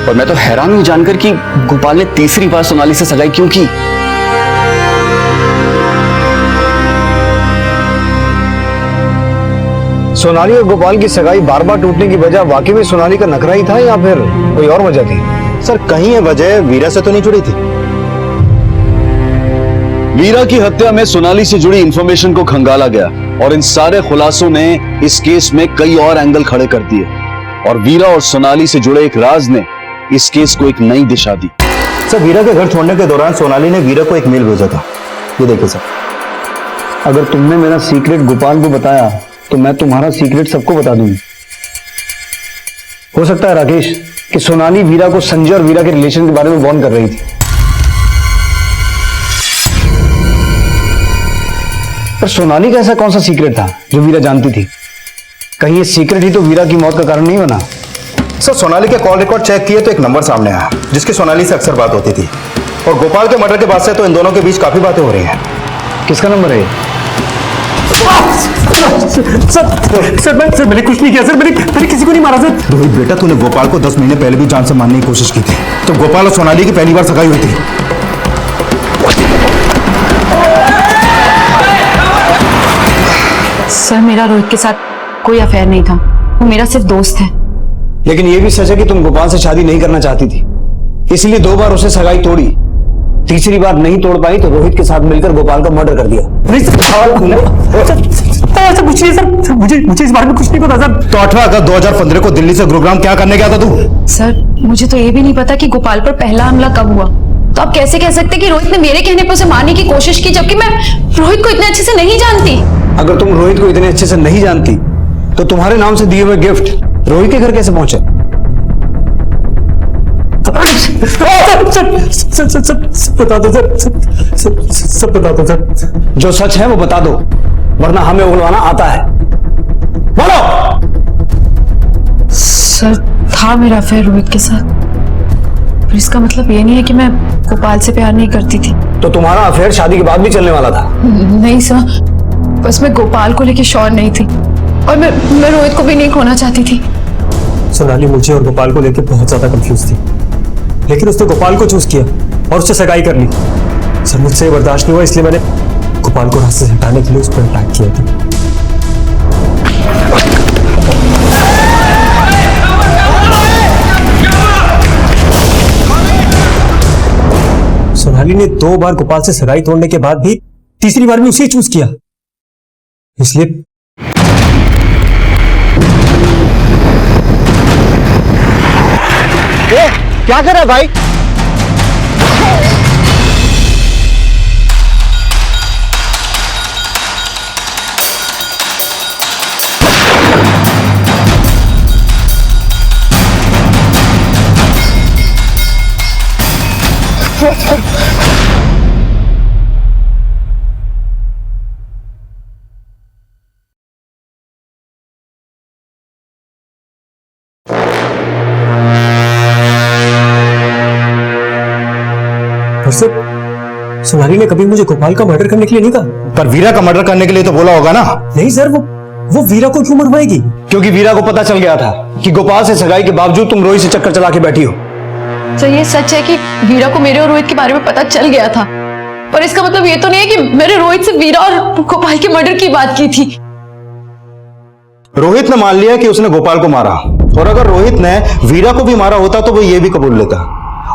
और मैं तो हैरान हूं जानकर कि गोपाल ने तीसरी बार सोनाली से सगाई क्यों की। सोनाली और गोपाल की सगाई बार बार टूटने की वजह वाकई में सोनाली का नखरा ही था या फिर कोई और वजह थी? सर कहीं ये वजह वीरा से तो नहीं जुड़ी थी? वीरा की हत्या में सोनाली से जुड़ी इंफॉर्मेशन को खंगाला गया और इन सारे खुलासों ने इस केस में कई और एंगल खड़े कर दिए, और वीरा और सोनाली से जुड़े एक राज ने इस केस को एक नई दिशा दी। सर वीरा के घर छोड़ने के दौरान सोनाली ने वीरा को एक मेल भेजा था, ये देखिए सर। अगर तुमने मेरा सीक्रेट गोपाल को बताया तो मैं तुम्हारा सीक्रेट सबको बता दूंगी। हो सकता है राकेश कि सोनाली वीरा को संजय और वीरा के रिलेशन के बारे में वार्न कर रही थी, पर सोनाली का ऐसा कौन सा सीक्रेट था जो वीरा जानती थी? कहीं ये सीक्रेट ही तो वीरा की मौत का कारण नहीं बना? सर सोनाली के कॉल रिकॉर्ड चेक किए तो एक नंबर सामने आया जिसकी सोनाली से अक्सर बात होती थी, और गोपाल के मर्डर के बाद से तो इन दोनों के बीच काफी बातें हो रही हैं। किसका नंबर है? सर मैंने कुछ नहीं किया सर। मैंने किसी को नहीं मारा सर। रोहित बेटा तूने गोपाल को 10 महीने पहले भी जान से मारने की कोशिश की थी, तो गोपाल और सोनाली की पहली बार सगाई हुई थी। सर मेरा रोहित के साथ कोई अफेयर नहीं था, वो मेरा सिर्फ दोस्त है। लेकिन यह भी सच है कि तुम गोपाल से शादी नहीं करना चाहती थी, इसलिए 2 बार उसे सगाई तोड़ी, तीसरी बार नहीं तोड़ पाई तो रोहित के साथ मिलकर गोपाल का मर्डर कर दिया। ऐसा कुछ नहीं सर, मुझे इस बारे में कुछ नहीं पता सर। तो 8 अगस्त 2015 को दिल्ली से गुरुग्राम क्या करने गया था तू? सर मुझे तो ये भी नहीं पता कि गोपाल पर पहला हमला कब हुआ, तो आप कैसे कह सकते कि रोहित ने मेरे कहने पर उसे मारने की कोशिश की, जबकि मैं रोहित को इतने अच्छे से नहीं जानती। अगर तुम रोहित को इतने अच्छे से नहीं जानती तो तुम्हारे नाम से दिए हुए गिफ्ट रोहित के घर कैसे पहुंचे? सब बता दो सर, सब बता दो सर। जो सच है वो बता दो, वरना हमें उगलवाना आता है। बोलो। सर था मेरा अफेयर रोहित के साथ, पर इसका मतलब ये नहीं है कि मैं गोपाल से प्यार नहीं करती थी। तो तुम्हारा अफेयर शादी के बाद भी चलने वाला था? नहीं सर, बस मैं गोपाल को लेकर श्योर नहीं थी, और मैं रोहित को भी नहीं खोना चाहती थी। सोनाली मुझे और गोपाल को लेकर बहुत ज्यादा कंफ्यूज थी, लेकिन उसने गोपाल को चूज किया और उससे सगाई कर ली। सर मुझसे बर्दाश्त नहीं हुआ, इसलिए मैंने गोपाल को रास्ते से हटाने के लिए उस पर अटैक किया था। सोनाली ने 2 बार गोपाल से सगाई तोड़ने के बाद भी तीसरी बार भी उसे चूज किया, इसलिए क्या कर रहा है भाई? सोनाली ने कभी मुझे गोपाल का मर्डर करने के लिए नहीं कहा। पर वीरा का मर्डर करने के लिए तो बोला होगा ना? नहीं सर, वो वीरा को क्यों मरवाएगी? क्योंकि वीरा को पता चल गया था कि गोपाल से सगाई के बावजूद तुम रोहित से चक्कर चला के बैठी हो। तो ये सच है कि वीरा को मेरे और रोहित के बारे में पता चल गया था, पर इसका मतलब ये तो नहीं है कि मैंने रोहित से वीरा और गोपाल के मर्डर की बात की थी। रोहित ने मान लिया कि उसने गोपाल को मारा, और अगर रोहित ने वीरा को भी मारा होता तो वो ये भी कबूल लेता।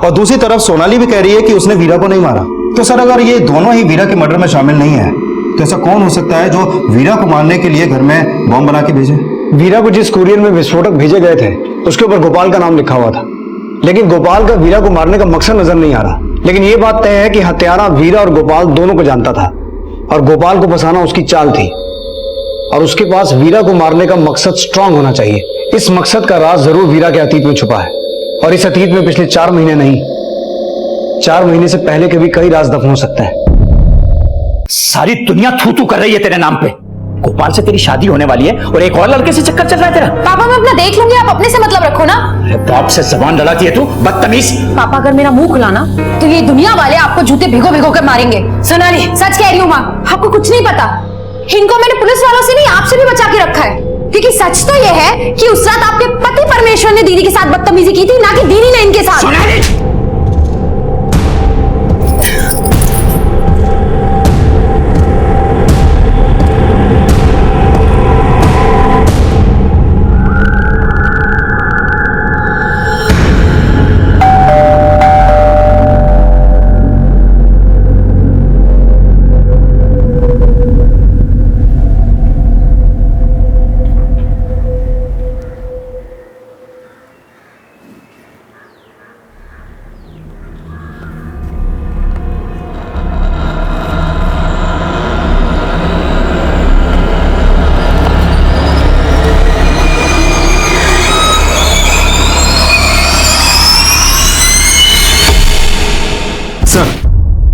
और दूसरी तरफ सोनाली भी कह रही है कि उसने वीरा को नहीं मारा। तो सर अगर ये दोनों ही वीरा के मर्डर में शामिल नहीं है तो ऐसा कौन हो सकता है जो वीरा को मारने के लिए घर में बॉम्ब बना के भेजे? वीरा को जिस कुरियर में विस्फोटक भेजे गए थे उसके ऊपर गोपाल का नाम लिखा हुआ था, लेकिन गोपाल का वीरा को मारने का मकसद नजर नहीं आ रहा। लेकिन ये बात तय है कि हत्यारा वीरा और गोपाल दोनों को जानता था, और गोपाल को फंसाना उसकी चाल थी, और उसके पास वीरा को मारने का मकसद स्ट्रांग होना चाहिए। इस मकसद का राज जरूर वीरा के अतीत में छुपा है, और इस अतीत में पिछले 4 महीने नहीं, 4 महीने से पहले के भी कई राज दफन हो सकता है। सारी दुनिया थू थू कर रही है तेरे नाम पे। गोपाल से तेरी शादी होने वाली है और एक और लड़के से चक्कर चल रहा है तेरा। पापा मैं अपना देख लूंगी, आप अपने से मतलब रखो ना। बाप से जबान लड़ाती है तू, बदतमीज। पापा अगर मेरा मुंह खुला ना तो ये दुनिया वाले आपको जूते भिगो भिगो कर मारेंगे। सोनाली सच कह रही हूँ माँ, आपको कुछ नहीं पता। इनको मैंने पुलिस वालों से नहीं आपसे भी बचा के रखा है, क्योंकि सच तो यह है कि उस रात आपके पति परमेश्वर ने दीदी के साथ बदतमीजी की थी, ना कि दीदी ने इनके साथ। सोनाली!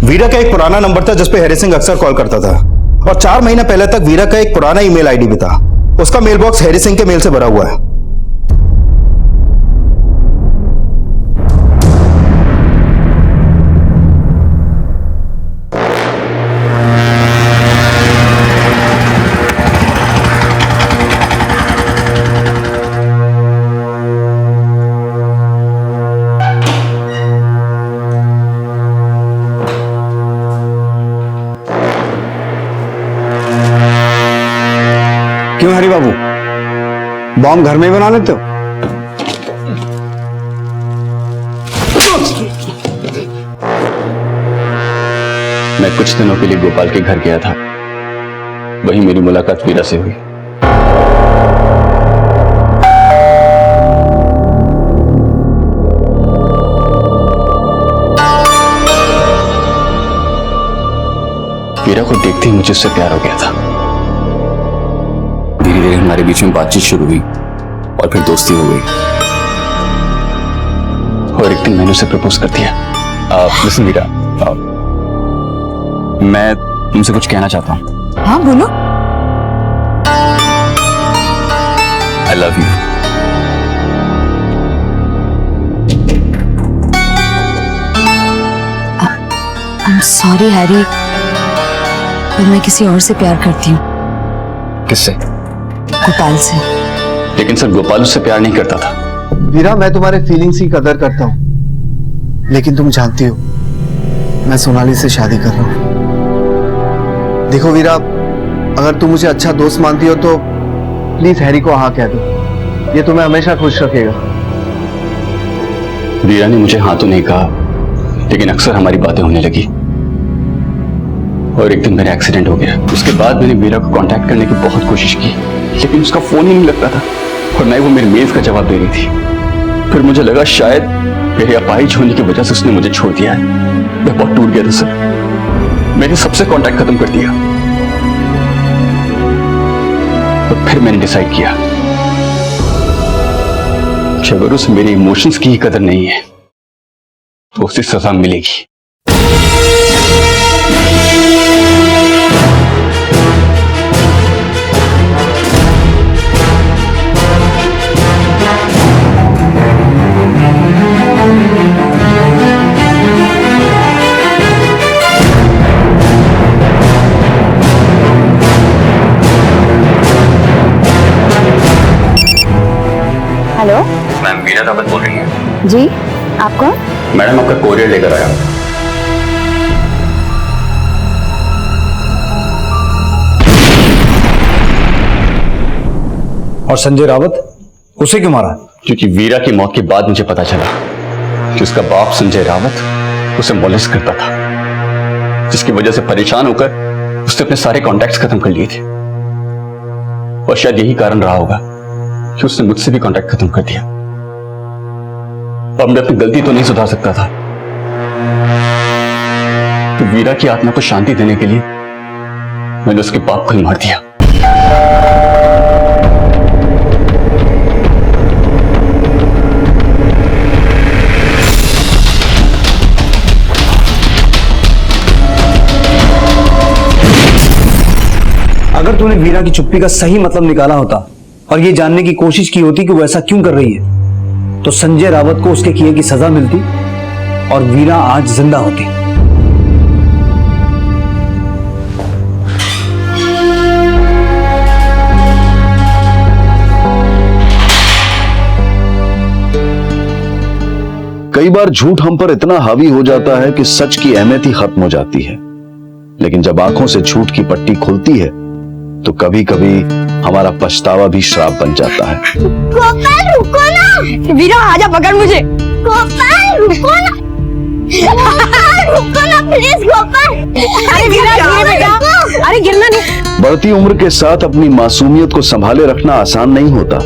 वीरा का एक पुराना नंबर था जिस पे हैरी सिंह अक्सर कॉल करता था, और 4 महीने पहले तक वीरा का एक पुराना ईमेल आईडी भी था। उसका मेल बॉक्स हैरी सिंह के मेल से भरा हुआ है। क्यों हरी बाबू, बॉम्ब घर में ही बना लेते हो? मैं कुछ दिनों के लिए गोपाल के घर गया था, वहीं मेरी मुलाकात वीरा से हुई। वीरा को देखते ही मुझे उससे प्यार हो गया था। धीरे धीरे हमारे बीच में बातचीत शुरू हुई और फिर दोस्ती हो गई, और एक दिन मैंने उसे प्रपोज कर दिया। लिसन वीरा, मैं तुमसे कुछ कहना चाहता हूँ। हाँ बोलो। I love you. I am sorry Harry, पर मैं किसी और से प्यार करती हूँ। किससे? गोपाल से। लेकिन सर गोपाल उससे प्यार नहीं करता था। वीरा, मैं तुम्हारे फीलिंग्स की कदर करता हूँ, लेकिन तुम जानती हो मैं सोनाली से शादी कर रहा हूँ। देखो वीरा, अगर तुम मुझे अच्छा दोस्त मानती हो तो प्लीज हैरी को हाँ कह दो, ये तुम्हें हमेशा खुश रखेगा। वीरा ने मुझे हाँ तो नहीं कहा, लेकिन अक्सर हमारी बातें होने लगी, और एक दिन मेरा एक्सीडेंट हो गया। उसके बाद मैंने वीरा को कांटेक्ट करने की बहुत कोशिश की, लेकिन उसका फोन ही नहीं लगता था, और ना ही वो मेरे मेल्स का जवाब दे रही थी। फिर मुझे लगा शायद मेरे अपाहिज होने की वजह से उसने मुझे छोड़ दिया है। मैं बहुत टूट गया था सर, मैंने सबसे कांटेक्ट खत्म कर दिया। और फिर मैंने डिसाइड किया कि अगर उसे मेरे इमोशंस की ही कदर नहीं है तो उसे सजा मिलेगी। हेलो मैम, वीरा रावत बोल रही हैं? जी, आप कौन? मैडम, आपका कोरियर लेकर आया। और संजय रावत, उसे क्यों मारा? क्योंकि वीरा की मौत के बाद मुझे पता चला कि उसका बाप संजय रावत उसे मोलेस्ट करता था, जिसकी वजह से परेशान होकर उसने अपने सारे कॉन्टैक्ट्स खत्म कर लिए थे। और शायद यही कारण रहा होगा कि उसने मुझसे भी कांटेक्ट खत्म कर दिया। अब मैं अपनी गलती तो नहीं सुधार सकता था, तो वीरा की आत्मा को शांति देने के लिए मैंने उसके बाप को ही मार दिया। अगर तूने वीरा की चुप्पी का सही मतलब निकाला होता और ये जानने की कोशिश की होती कि वो ऐसा क्यों कर रही है, तो संजय रावत को उसके किए की सजा मिलती और वीरा आज जिंदा होती। कई बार झूठ हम पर इतना हावी हो जाता है कि सच की अहमियत ही खत्म हो जाती है, लेकिन जब आंखों से झूठ की पट्टी खुलती है तो कभी कभी हमारा पछतावा भी श्राप बन जाता है। गोपाल रुको ना, वीरा आजा पकड़ मुझे। गोपाल रुको ना, रुको ना प्लीज गोपाल। अरे वीरा गिरे बेटा, अरे गिरना नहीं। बढ़ती उम्र के साथ अपनी मासूमियत को संभाले रखना आसान नहीं होता,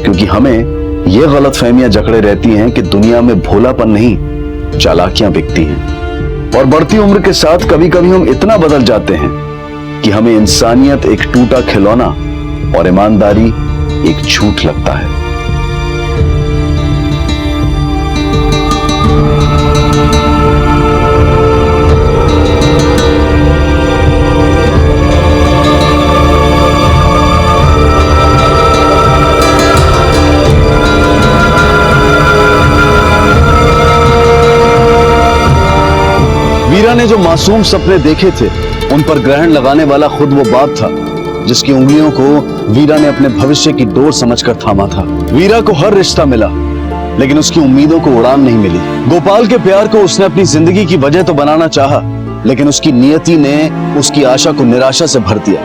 क्योंकि हमें ये गलतफहमियां जकड़े रहती हैं कि दुनिया में भोलापन नहीं चालाकियां बिकती हैं। और बढ़ती उम्र के साथ कभी कभी हम इतना बदल जाते हैं कि हमें इंसानियत एक टूटा खिलौना और ईमानदारी एक झूठ लगता है। वीरा ने जो मासूम सपने देखे थे उन पर ग्रहण लगाने वाला खुद वो बाप था जिसकी उंगलियों को वीरा ने अपने भविष्य की डोर समझकर थामा था। वीरा को हर रिश्ता मिला, लेकिन उसकी उम्मीदों को उड़ान नहीं मिली। गोपाल के प्यार को उसने अपनी जिंदगी की वजह तो बनाना चाहा, लेकिन उसकी नियति ने उसकी आशा को निराशा से भर दिया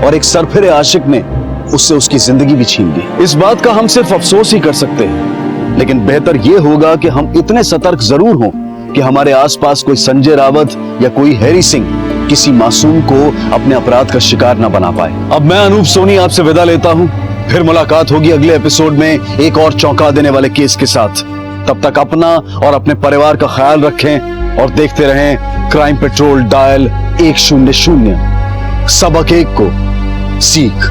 और एक सरफिरे आशिक ने उससे उसकी जिंदगी भी छीन ली। इस बात का हम सिर्फ अफसोस ही कर सकते हैं, लेकिन बेहतर यह होगा कि हम इतने सतर्क जरूर हों कि हमारे आसपास कोई संजय रावत या कोई हैरी सिंह किसी मासूम को अपने अपराध का शिकार न बना पाए। अब मैं अनूप सोनी आपसे विदा लेता हूं, फिर मुलाकात होगी अगले एपिसोड में एक और चौंका देने वाले केस के साथ। तब तक अपना और अपने परिवार का ख्याल रखें और देखते रहें क्राइम पेट्रोल डायल 100। सबक एक को, सीख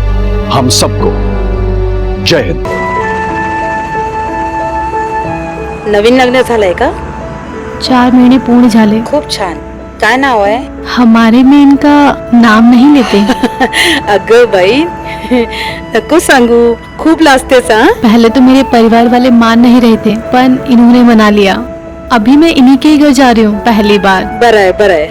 हम सबको। जय हिंद। नवीन लग्न झालंय का? 4 महिने पूर्ण झाले. खूप छान. काय नाव आहे? हमारे में इनका नाम नहीं लेते. अगं बाई नको सांगू, खूप लाजतेस हा? पहले तो मेरे परिवार वाले मान नहीं रहे थे, पर इन्होंने मना लिया. अभी मैं इन्हीं के ही घर जा रही हूँ पहली बार. बरं आहे.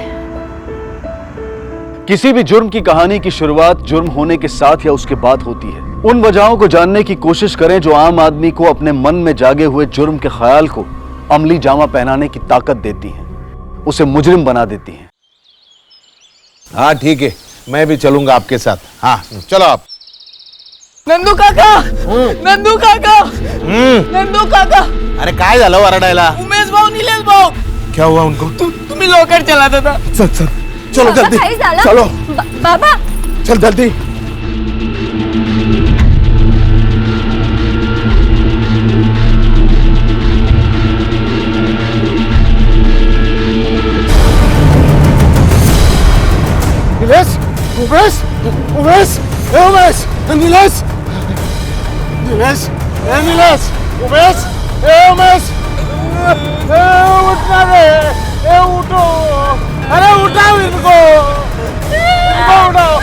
किसी भी जुर्म की कहानी की शुरुआत जुर्म होने के साथ या उसके बाद होती है। उन वजहों को जानने की कोशिश करें जो आम आदमी को अपने मन में जागे हुए जुर्म के ख्याल को अमली जामा पहनाने की ताकत देती हैं, उसे मुजरिम बना देती हैं। हाँ ठीक है, मैं भी चलूंगा आपके साथ. हाँ चलो आप. नंदू काका, नंदू काका, नंदू काका. अरे काय झालं वरडायला? उमेश भाऊ, नीलेश भाऊ. क्या हुआ उनको? तुम्ही लवकर चला दादा. चल चलो जल्दी. चलो बाबा चल जल्दी. नीलेश, उमेश, उमेश, उमेश, नीलेश, नीलेश, नीलेश, उमेश, उमेश, उठना रे, उठो. अरे उठाओ इनको उठाओ.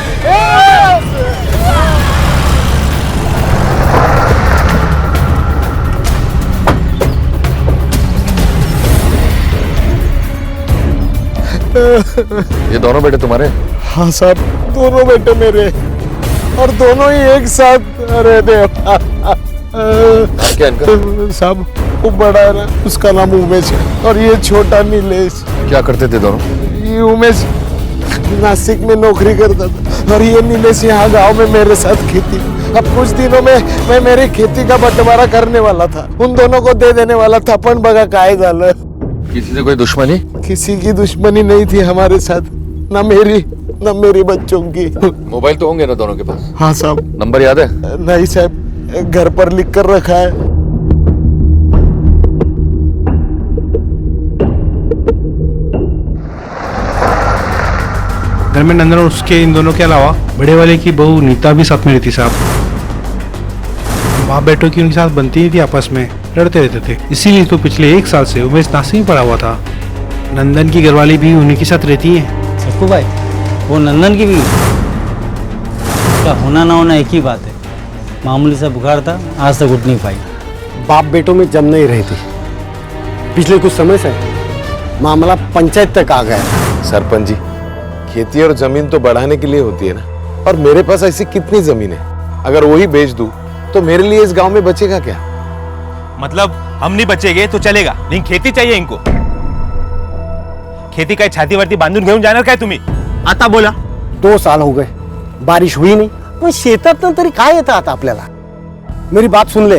ये दोनों बेटे तुम्हारे? हाँ साहब, दोनों बेटे मेरे, और दोनों ही एक साथ. अरे देवा. क्या इनका? साहब वो बड़ा है ना, उसका नाम उमेश है, और ये छोटा नीलेश. क्या करते थे दोनों? ये उमेश नासिक में नौकरी करता था और ये नीलेश यहाँ गांव में मेरे साथ खेती. अब कुछ दिनों में मैं मेरी खेती का बंटवारा करने वाला था, उन दोनों को दे देने वाला था, पण बघा काय झालं. किसी से कोई दुश्मनी? किसी की दुश्मनी नहीं थी हमारे साथ, ना मेरी बच्चों की. मोबाइल तो होंगे ना दोनों के पास? हाँ साहब. नंबर याद है? नहीं साहब, घर पर लिख कर रखा है. घर में नंदन और उसके इन दोनों के अलावा बड़े वाले की बहू नीता भी साथ में रहती साहब. बाप बेटों की उनके साथ बनती नहीं थी, आपस में लड़ते रहते थे. इसीलिए तो पिछले 1 साल से उमेश नासिक में पड़ा हुआ था. नंदन की घरवाली भी उन्हीं के साथ रहती है. सक्कू भाई, वो नंदन की भी, उसका होना ना होना एक ही बात है. मामूली सा बुखार था, आज तक उठ नहीं पाई। बाप बेटों में जम नहीं रही थी। पिछले कुछ समय से मामला पंचायत तक आ गया। सरपंच जी, खेती और जमीन तो बढ़ाने के लिए होती है ना, और मेरे पास ऐसी कितनी जमीन है, अगर वही बेच दूं तो मेरे लिए इस गांव में बचेगा क्या? मतलब हम नहीं बचेंगे तो चलेगा, लेकिन खेती चाहिए इनको। खेती काय छाती वरती बांधून घेऊन जाणार काय तुम्ही? आता बोला। 2 साल हो गए, बारिश हुई नहीं, पण शेतातनं तरी काय येतं आता आपल्याला? मेरी बात सुन ले,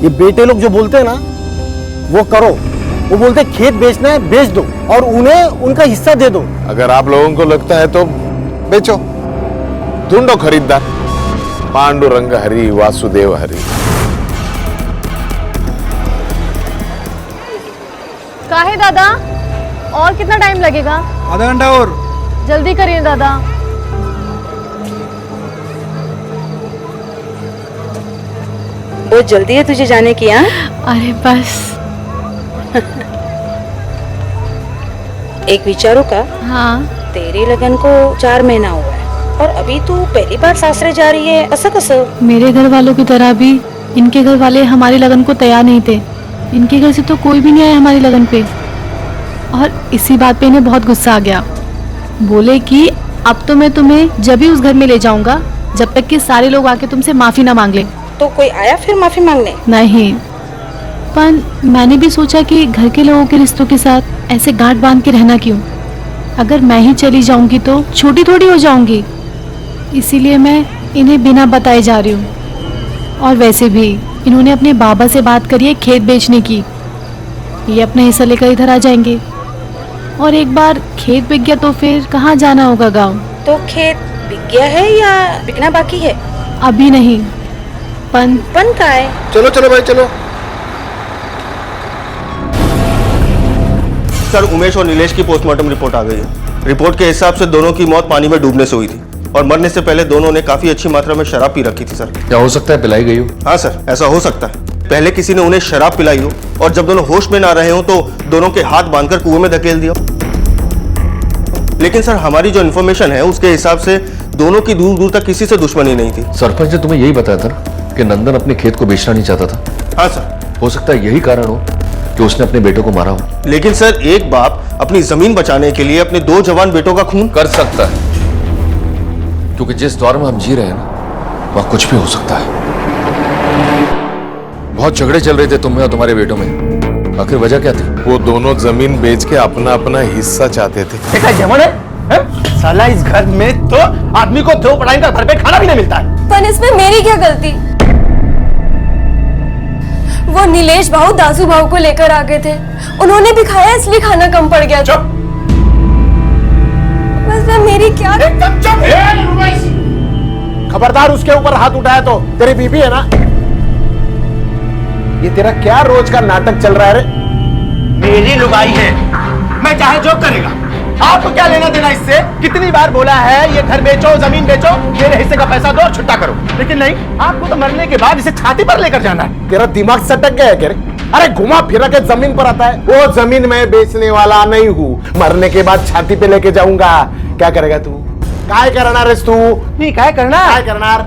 ये बेटे लोग जो बोलते हैं ना वो करो। वो बोलते हैं खेत बेचना है बेच दो और उन्हें उनका हिस्सा दे दो। अगर आप लोगों को लगता है तो बेचो, ढूंढो खरीददार। पांडुरंग हरि वासुदेव हरि। काहे दादा, और कितना टाइम लगेगा? आधा घंटा और। जल्दी करिए दादा। बहुत जल्दी है तुझे जाने की? हाँ, अरे बस। एक विचारों का। हाँ, तेरे लगन को 4 महीना हुआ है और अभी तू पहली बार सासरे जा रही है, ऐसा कैसे? मेरे घर वालों की तरह भी इनके घर वाले हमारी लगन को तैयार नहीं थे। इनके घर से तो कोई भी नहीं आया हमारी लगन पे, और इसी बात पे इन्हें बहुत गुस्सा आ गया। बोले कि अब तो मैं तुम्हें जब भी उस घर में ले जाऊंगा जब तक कि सारे लोग आके तुमसे माफी ना मांग ले। तो कोई आया फिर माफी मांगने? नहीं, पर मैंने भी सोचा कि घर के लोगों के रिश्तों के साथ ऐसे गांठ बांध के रहना क्यों। अगर मैं ही चली जाऊंगी तो छोटी थोड़ी हो जाऊंगी, इसीलिए मैं इन्हें बिना बताए जा रही हूँ। और वैसे भी इन्होंने अपने बाबा से बात करी है खेत बेचने की। ये अपना हिस्सा लेकर इधर आ जाएंगे, और एक बार खेत बिक गया तो फिर कहाँ जाना होगा गांव। तो खेत बिक गया है या बिकना बाकी है? अभी नहीं। पन का है? चलो चलो भाई चलो। सर, उमेश और नीलेश की पोस्टमार्टम रिपोर्ट आ गई है। रिपोर्ट के हिसाब से दोनों की मौत पानी में डूबने से हुई थी, और मरने से पहले दोनों ने काफी अच्छी मात्रा में शराब पी रखी थी। सर, क्या हो सकता है पिलाई गई हो? हाँ सर, ऐसा हो सकता है। पहले किसी ने उन्हें शराब पिलाई हो, और जब दोनों होश में ना रहे हो तो दोनों के हाथ बांधकर कुएं में धकेल दिया। लेकिन सर, हमारी जो इन्फॉर्मेशन है उसके हिसाब से दोनों की दूर दूर तक किसी से दुश्मनी नहीं थी। सरपंच ने तुम्हें यही बताया था कि नंदन अपने खेत को बेचना नहीं चाहता था? हाँ सर। हो सकता है यही कारण हो कि उसने अपने बेटों को मारा हो। लेकिन सर, एक बाप अपनी जमीन बचाने के लिए अपने 2 जवान बेटों का खून कर सकता है, क्योंकि जिस दौर में हम जी रहे हैं ना, वहां कुछ भी हो सकता है। बहुत झगड़े चल रहे थे तुम में और तुम्हारे बेटों में, आखिर वजह क्या थी? वो दोनों जमीन बेच के अपना अपना हिस्सा चाहते थे। देखा जमन है? साला इस घर में तो आदमी को 2 पढ़ाई का घर पे खाना भी नहीं मिलता है। पर इसमें मेरी क्या गलती? वो नीलेश भाऊ दासू भाऊ को लेकर आ गए थे, उन्होंने भी खाया इसलिए खाना कम पड़ गया। चुप। बस मैं मेरी क्या? एकदम चुप। खबरदार, उसके ऊपर हाथ उठाया तो तेरी बीबी है ना। ये तेरा क्या रोज का नाटक चल रहा है रे? मेरी लुगाई है, मैं चाहे जो करेगा। आपको क्या लेना देना इससे? कितनी बार बोला है ये घर बेचो, जमीन बेचो, मेरे हिस्से का पैसा दो और छुट्टा करो, लेकिन नहीं, आपको तो मरने के बाद इसे छाती पर लेकर जाना है। तेरा दिमाग सटक गया है क्या रे? अरे घुमा फिरा के जमीन पर आता है। वो जमीन मैं बेचने वाला नहीं हूँ, मरने के बाद छाती पे लेके जाऊंगा। क्या करेगा तू? काय करणार रेस तू? नहीं, काय करणार?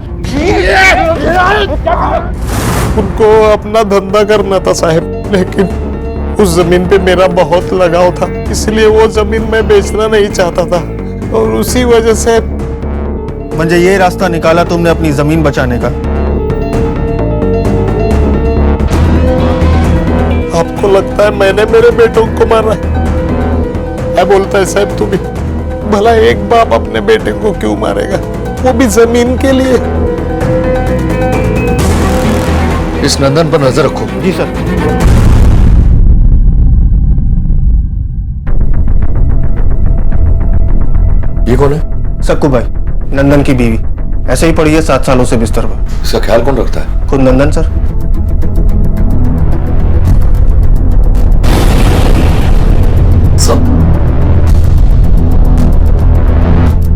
उनको अपना धंधा करना था साहब, लेकिन उस जमीन पे मेरा बहुत लगाव था, इसलिए वो जमीन मैं बेचना नहीं चाहता था, और उसी वजह से मुझे ये रास्ता निकाला तुमने अपनी जमीन बचाने का। आपको लगता है मैंने मेरे बेटों को मारा है? क्या बोलता है साहब तू भी? भला एक बाप अपने बेटे को क्यों मारेगा, वो भी जमीन के लिए? इस नंदन पर नजर रखो। जी सर। ये कौन है? सक्कू भाई, नंदन की बीवी। ऐसे ही पड़ी है 7 सालों से बिस्तर पर। इसका ख्याल कौन रखता है? खुद नंदन सर।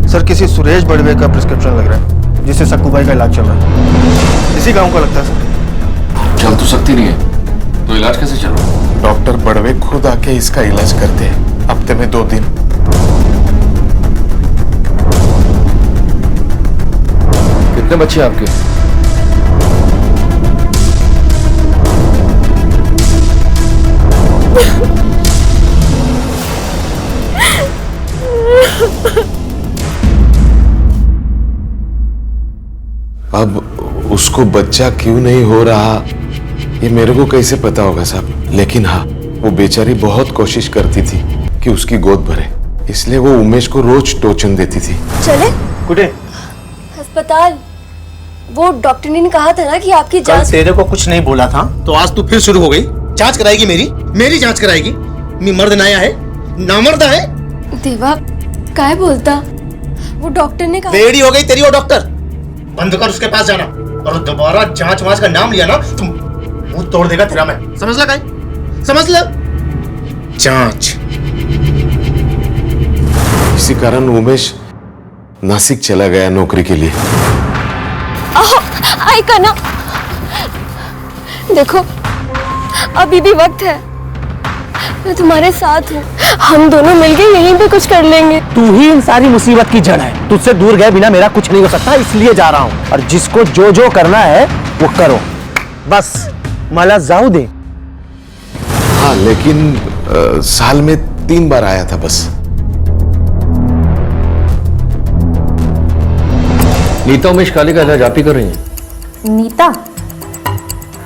सर, किसी सुरेश बड़वे का प्रिस्क्रिप्शन लग रहा है, जिससे सक्कू भाई का इलाज चल रहा है। इसी गांव का लगता है सर। चल तो सकती नहीं है, तो इलाज कैसे चल रहा है? डॉक्टर बड़वे खुद आके इसका इलाज करते हैं, हफ्ते में 2 दिन। कितने बच्चे हैं आपके? अब उसको बच्चा क्यों नहीं हो रहा ये मेरे को कैसे पता होगा साहब, लेकिन हाँ वो बेचारी बहुत कोशिश करती थी कि उसकी गोद भरे, इसलिए वो उमेश को रोज टोचन देती थी। चले कुटे अस्पताल। वो डॉक्टर ने कहा था ना कि आपकी कल जांच। तेरे को कुछ नहीं बोला था तो आज तू फिर शुरू हो गई। जांच कराएगी मेरी जांच कराएगी। मैं मर्द नया है नामर्दा है। देवा काय बोलता, वो डॉक्टर ने कहा। बेड़ी हो गई तेरी वो डॉक्टर। बंद कर उसके पास जाना, और दोबारा जांच वांच का नाम लिया ना तुम मुंह तोड़ देगा तेरा मैं। समझ ला काय? समझ ला? जांच। इसी कारण उमेश नासिक चला गया नौकरी के लिए। आई करना देखो, अभी भी वक्त है। मैं तुम्हारे साथ हूँ, हम दोनों मिलके यहीं पे कुछ कर लेंगे। तू ही इन सारी मुसीबत की जड़ है। तुझसे दूर गए बिना मेरा कुछ नहीं हो सकता, इसलिए जा रहा हूँ। और जिसको जो जो करना है वो करो, बस मला जाऊ दे। हाँ लेकिन साल में 3 बार आया था बस। नीता उमेश काले का इलाज आप ही कर रही हैं? नीता?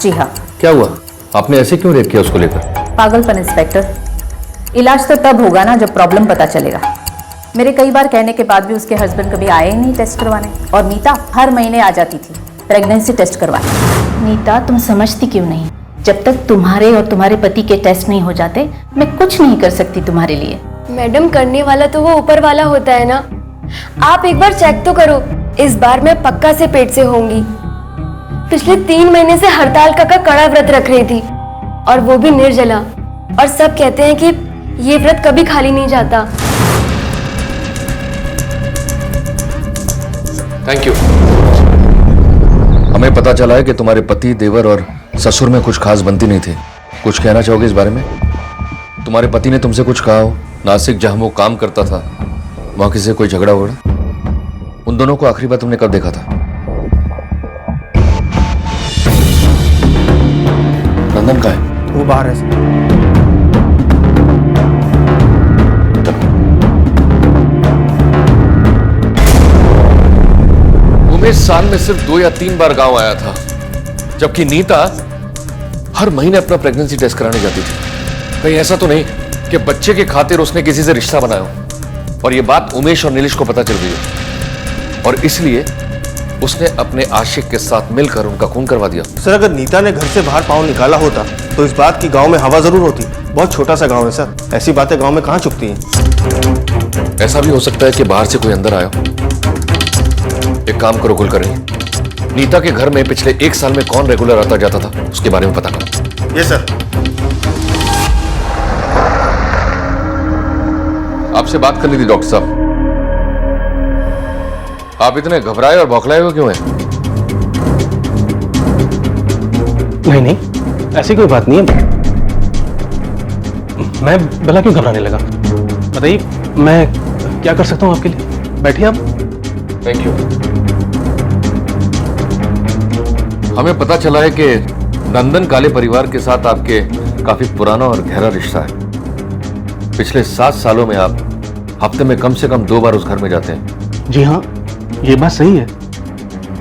जी हाँ। क्या हुआ, आपने ऐसे क्यों रेप किया उसको लेकर? पागलपन इंस्पेक्टर, इलाज तो तब होगा ना जब प्रॉब्लम पता चलेगा। मेरे कई बार कहने के बाद भी उसके हस्बैंड कभी आए ही नहीं टेस्ट करवाने, और नीता हर महीने आ जाती थी प्रेगनेंसी टेस्ट करवाने। नीता तुम समझती क्यों नहीं? जब तक तुम्हारे और तुम्हारे पति के टेस्ट नहीं हो जाते मैं कुछ नहीं कर सकती तुम्हारे लिए। मैडम करने वाला तो वो ऊपर वाला होता है ना। आप एक बार चेक तो करो, इस बार मैं पक्का से पेट से होंगी। पिछले 3 महीने से हड़ताल का कड़ा व्रत रख रही थी, और वो भी निर्जला। और सब कहते हैं कि ये व्रत कभी खाली नहीं जाता। Thank you. हमें पता चला है कि तुम्हारे पति, देवर और ससुर में कुछ खास बनती नहीं थी। कुछ कहना चाहोगे इस बारे में? तुम्हारे पति ने तुमसे कुछ कहा हो? नासिक जहां वो काम करता था वहां किसी से कोई झगड़ा वगड़ा? उन दोनों को आखिरी बार तुमने कब देखा था? नंदन कहाँ है? वो बाहर है। उमेश साल में सिर्फ 2 या 3 बार गांव आया था, जबकि नीता हर महीने अपना प्रेगनेंसी टेस्ट कराने जाती थी। कहीं ऐसा तो नहीं कि बच्चे के खातिर उसने किसी से रिश्ता बनाया हो और ये बात उमेश और नीलिश को पता चल गई हो, और इसलिए उसने अपने आशिक के साथ मिलकर उनका खून करवा दिया। सर अगर नीता ने घर से बाहर पाँव निकाला होता तो इस बात की गांव में हवा जरूर होती। बहुत छोटा सा गांव है सर, ऐसी बातें गांव में कहाँ चुपती हैं। ऐसा भी हो सकता है कि बाहर से कोई अंदर आया हो। एक काम करो कुलकर्णी, नीता के घर में पिछले 1 साल में कौन रेगुलर आता जाता था उसके बारे में पता करो। Yes sir. आपसे बात करनी थी डॉक्टर साहब। आप इतने घबराए और बौखलाए हुए क्यों हैं? नहीं ऐसी कोई बात नहीं है। मैं भला क्यों घबराने लगा? बताइए मैं क्या कर सकता हूँ आपके लिए। बैठिए आप। Thank you. हमें पता चला है कि नंदन काले परिवार के साथ आपके काफी पुराना और गहरा रिश्ता है। पिछले 7 सालों में आप हफ्ते में कम से कम 2 बार उस घर में जाते हैं। जी हाँ, ये बात सही है।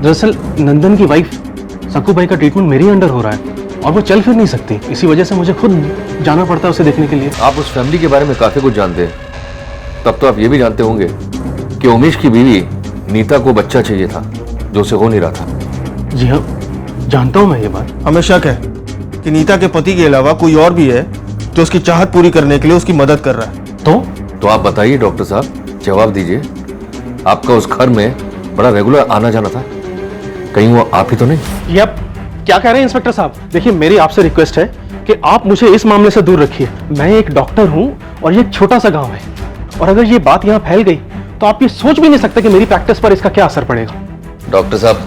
दरअसल नंदन की वाइफ सकूबाई का ट्रीटमेंट मेरे अंडर हो रहा है और वो चल फिर नहीं सकती, इसी वजह से मुझे खुद जाना पड़ता है उसे देखने के लिए। आप उस फैमिली के बारे में काफी कुछ जानते हैं, तब तो आप ये भी जानते होंगे कि उमेश की बीवी नीता को बच्चा चाहिए था जो उसे हो नहीं रहा था। जी हाँ, जानता हूँ मैं ये बात। हमें शक है कि नीता के पति के अलावा कोई और भी है जो उसकी चाहत पूरी करने के लिए उसकी मदद कर रहा है। तो आप बताइए डॉक्टर साहब, जवाब दीजिए। आपका उस घर में बड़ा रेगुलर आना जाना था, कहीं वो आप ही तो नहीं? ये आप क्या कह रहे हैं इंस्पेक्टर साहब? देखिए मेरी आपसे रिक्वेस्ट है कि आप मुझे इस मामले से दूर रखिए। मैं एक डॉक्टर हूं और ये एक छोटा सा गांव है, और अगर ये बात यहां फैल गई तो आप ये सोच भी नहीं सकते कि मेरी प्रैक्टिस पर इसका क्या असर पड़ेगा। डॉक्टर साहब,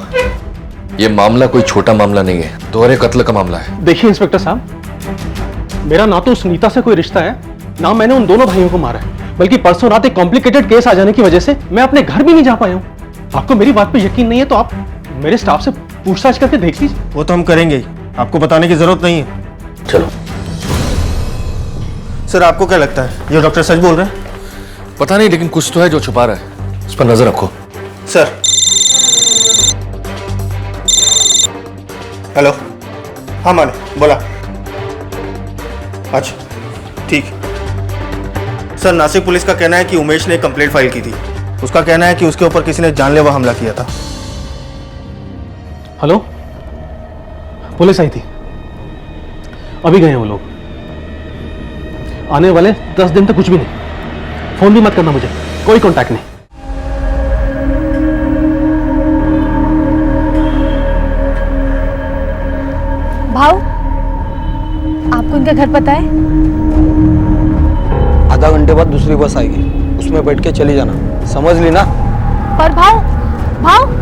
ये मामला कोई छोटा मामला नहीं है, दोहरे कत्ल का मामला है। देखिए इंस्पेक्टर साहब, मेरा ना तो उस नीता से कोई रिश्ता है, ना मैंने उन दोनों भाइयों को मारा है, बल्कि परसों रात एक कॉम्प्लिकेटेड केस आ जाने की वजह से मैं अपने घर भी नहीं जा पाया हूं। आपको मेरी बात पे यकीन नहीं है तो आप मेरे स्टाफ से पूछताछ करके देख लीजिए। वो तो हम करेंगे ही, आपको बताने की जरूरत नहीं है। चलो। सर आपको क्या लगता है ये डॉक्टर सच बोल रहे हैं? पता नहीं, लेकिन कुछ तो है जो छुपा रहा है, उस पर नजर रखो। सर हेलो, हाँ माने बोला। अच्छा ठीक। सर नासिक पुलिस का कहना है कि उमेश ने एक कंप्लेंट फाइल की थी। उसका कहना है कि उसके ऊपर किसी ने जानलेवा हमला किया था। हेलो, पुलिस आई थी, अभी गए हैं वो लोग। आने वाले 10 दिन तक कुछ भी नहीं। फोन भी मत करना मुझे, कोई कांटेक्ट नहीं। भाव, आपको इनका घर पता है? आधा घंटे बाद दूसरी बस आएगी, उसमें बैठ के चली जाना, समझ ली ना? पर भाव, भाव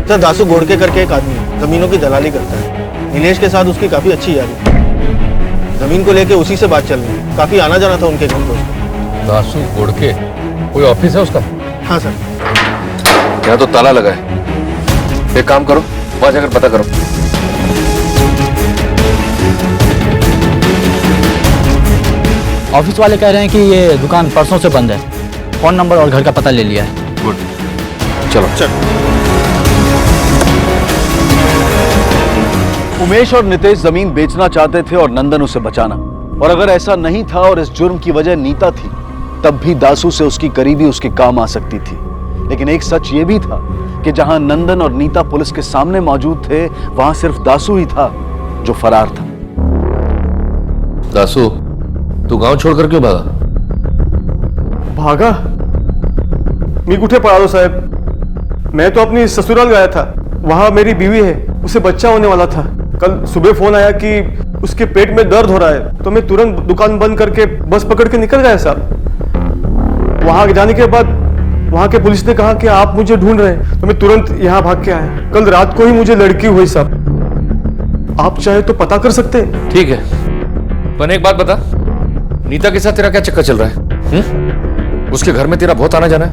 सर दासू गोड़के करके एक आदमी है, जमीनों की दलाली करता है। नीलेश के साथ उसकी काफी अच्छी यारी है। जमीन को लेके उसी से बात चल रही है। काफी आना जाना था उनके घर पर। दासू गोड़के, कोई ऑफिस है उसका? हाँ सर। यहाँ तो ताला लगा है। एक काम करो, वहां जाकर पता करो। ऑफिस वाले कह रहे हैं कि ये दुकान परसों से बंद है। फोन नंबर और घर का पता ले लिया है। गुड, चलो चलो। उमेश और नितेश जमीन बेचना चाहते थे और नंदन उसे बचाना। और अगर ऐसा नहीं था और इस जुर्म की वजह नीता थी, तब भी दासू से उसकी करीबी उसके काम आ सकती थी। लेकिन एक सच ये भी था कि जहां नंदन और नीता पुलिस के सामने मौजूद थे, वहां सिर्फ दासू ही था जो फरार था। दासू, तू गांव छोड़कर क्यों भागा? भागा? मी कुठे पळालो साहेब? मैं तो अपनी ससुराल गया था। वहां मेरी बीवी है, उसे बच्चा होने वाला था। कल सुबह फोन आया कि उसके पेट में दर्द हो रहा है, तो मैं तुरंत दुकान बंद करके बस पकड़ के निकल गया साहब। वहां जाने के बाद वहां के पुलिस ने कहा कि आप मुझे ढूंढ रहे हैं, तो मैं तुरंत यहाँ भाग के आया। कल रात को ही मुझे लड़की हुई साहब। आप चाहे तो पता कर सकते हैं। ठीक है, पर एक बात बता, नीता के साथ तेरा क्या चक्कर चल रहा है? उसके घर में तेरा बहुत आना जाना है,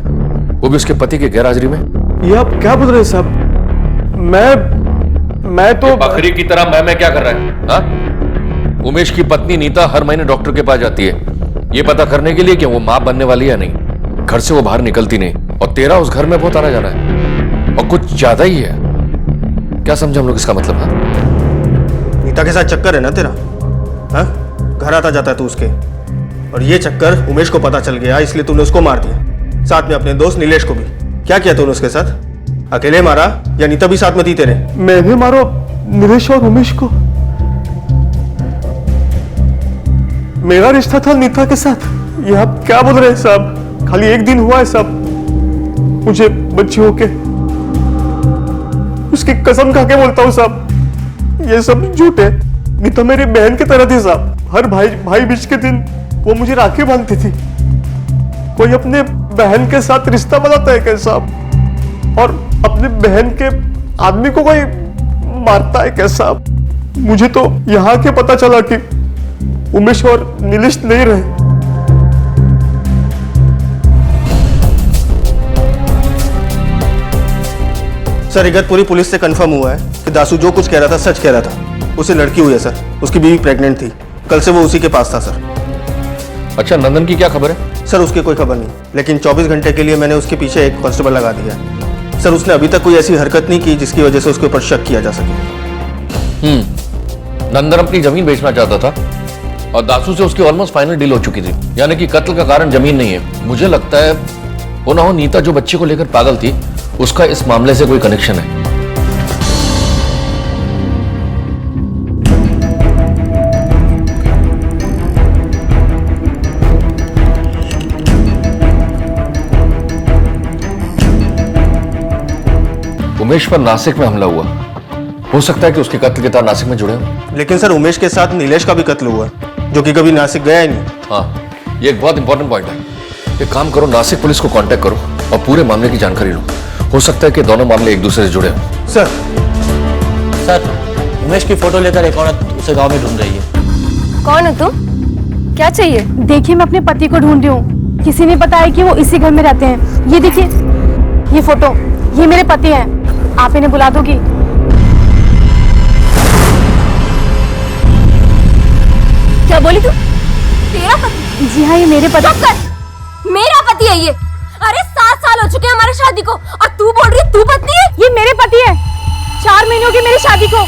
वो भी उसके पति के गैरहाजिरी में। ये आप क्या बोल रहे हैं साहब? मैं तो बकरी की तरह मैं क्या कर रहा है? हाँ? उमेश की पत्नी नीता हर महीने डॉक्टर के पास जाती है, ये पता करने के लिए कि वो मां बनने वाली है या नहीं। घर से वो बाहर निकलती नहीं, और तेरा उस घर में बहुत आना जाना है, और कुछ ज्यादा ही है। क्या समझे हम लोग इसका मतलब? है नीता के साथ चक्कर है ना तेरा? हाँ? घर आता जाता है तू उसके, और ये चक्कर उमेश को पता चल गया, इसलिए तूने उसको मार दिया, साथ में अपने दोस्त नीलेश को भी। क्या किया तूने उसके साथ? अकेले मारा या नीता भी साथ में थी तेरे? मैंने मारो नीलेश और उमेश को। मेरा रिश्ता था नीता के साथ। ये आप क्या बोल रहे हैं साहब? खाली एक दिन हुआ है साहब मुझे बच्ची होके। उसकी कसम खा के बोलता हूँ साहब, ये सब झूठ है। नीता मेरी बहन की तरह थी साहब। हर भाई बीच के दिन वो मुझे राखी बांधती थी। कोई अपने बहन के साथ रिश्ता बनाता है क्या साहब? और अपने बहन के आदमी को कोई मारता है क्या साहब? मुझे तो यहाँ के पता चला कि उमेश और नीलेश नहीं रहे। सर इगतपुरी पुलिस से कंफर्म हुआ है कि दासू जो कुछ कह रहा था सच कह रहा था। उसे लड़की हुई है सर, उसकी बीवी प्रेग्नेंट थी। कल से वो उसी के पास था सर। अच्छा, नंदन की क्या खबर है? सर उसकी कोई खबर नहीं, लेकिन 24 घंटे के लिए मैंने उसके पीछे एक कांस्टेबल लगा दिया है। सर उसने अभी तक कोई ऐसी हरकत नहीं की जिसकी वजह से उसके ऊपर शक किया जा सके। नंदन अपनी जमीन बेचना चाहता था, और दासू से उसकी ऑलमोस्ट फाइनल डील हो चुकी थी, यानी कि कत्ल का कारण जमीन नहीं है। मुझे लगता है वो ना हो नीता जो बच्चे को लेकर पागल थी, उसका इस मामले से कोई कनेक्शन है। उमेश पर नासिक में हमला हुआ, हो सकता है कि उसके कत्ल के तार नासिक में जुड़े हों। लेकिन सर उमेश के साथ नीलेश का भी कत्ल हुआ, जो कि कभी नासिक गया ही नहीं। हाँ, ये एक बहुत इंपॉर्टेंट पॉइंट है। एक काम करो, नासिक पुलिस को कांटेक्ट करो और पूरे मामले की जानकारी लो। हो सकता है कि दोनों मामले एक दूसरे से जुड़े हों। सर, उमेश की फोटो लेकर एक औरत उसे गांव में ढूंढ रही है। कौन हो तुम? क्या चाहिए? देखिए, मैं अपने पति को ढूंढ रही हूँ। किसी ने बताया कि वो इसी घर में रहते हैं। ये देखिए, ये फोटो, ये मेरे पति हैं। आप इन्हें बुला दोगी? क्या बोली तू? तेरा पति? जी हाँ, ये मेरे पति। चुप कर! मेरा पति है ये। अरे 7 साल हो चुके हैं हमारी शादी को और तू बोल रही है तू पत्नी है? ये मेरे पति है। 4 महीने हो गए मेरी शादी को।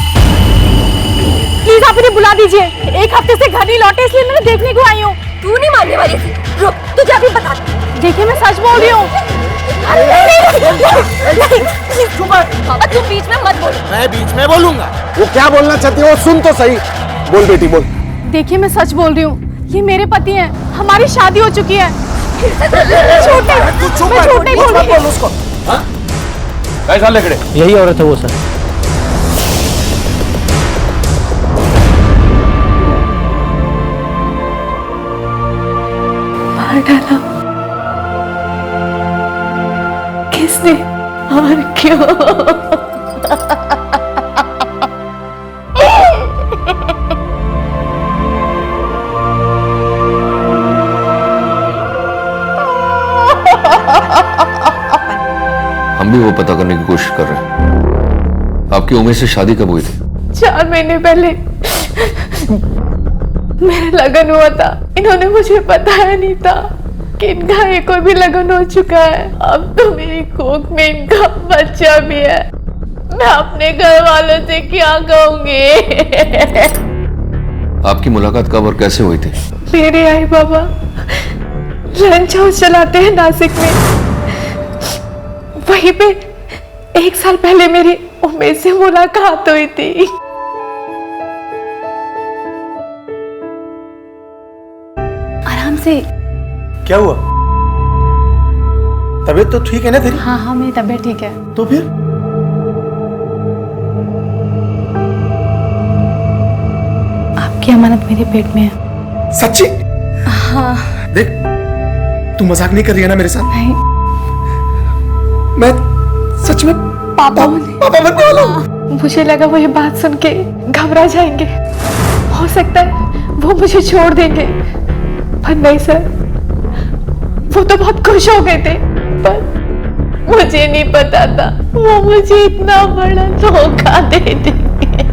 प्लीज आप इन्हें बुला दीजिए। 1 हफ्ते से घर नहीं लौटे, इसलिए मैं देखने को आई हूँ। तू नहीं मानने वाली थी। रुक, तुझे अभी बता। देखिए, मैं सच बोल रही हूँ। पापा तू बीच में मत बोल। मैं बीच में बोलूंगा? वो क्या बोलना चाहती है वो सुन तो सही। बोल बेटी बोल। देखिए, मैं सच बोल रही हूँ। ये मेरे पति हैं। हमारी शादी हो चुकी है। छोटे बोल रही हूँ उसको। कैसा लग रहे? यही औरत है वो सर। मार डाला किसने और क्यों? हम भी वो पता करने की कोशिश कर रहे हैं। आपकी उमेश से शादी कब हुई थी? 4 महीने पहले मेरा लगन हुआ था। इन्होंने मुझे बताया नहीं था कि इनका एक और भी लगन हो चुका है। अब तो मेरी कोख में इनका बच्चा भी है। मैं अपने घर वालों से क्या कहूंगी? आपकी मुलाकात कब और कैसे हुई थी? मेरे आई बाबा लंच हाउस चलाते हैं नासिक में। वहीं पे 1 साल पहले मेरी उमेश से मुलाकात हुई थी। आराम से। क्या हुआ? तबीयत तो ठीक है ना तेरी? हाँ, मेरी तबीयत ठीक है। तो फिर आपकी अमानत मेरे पेट में है। सच्ची? हाँ। देख, तू मजाक नहीं कर रही है ना मेरे साथ? नहीं। मैं सच में पापा बनने वाला हूँ। मुझे लगा वो ये बात सुन के घबरा जाएंगे। हो सकता है वो मुझे छोड़ देंगे, पर नहीं सर, वो तो बहुत खुश हो गए थे। पर मुझे नहीं पता था वो मुझे इतना बड़ा धोखा दे देंगे।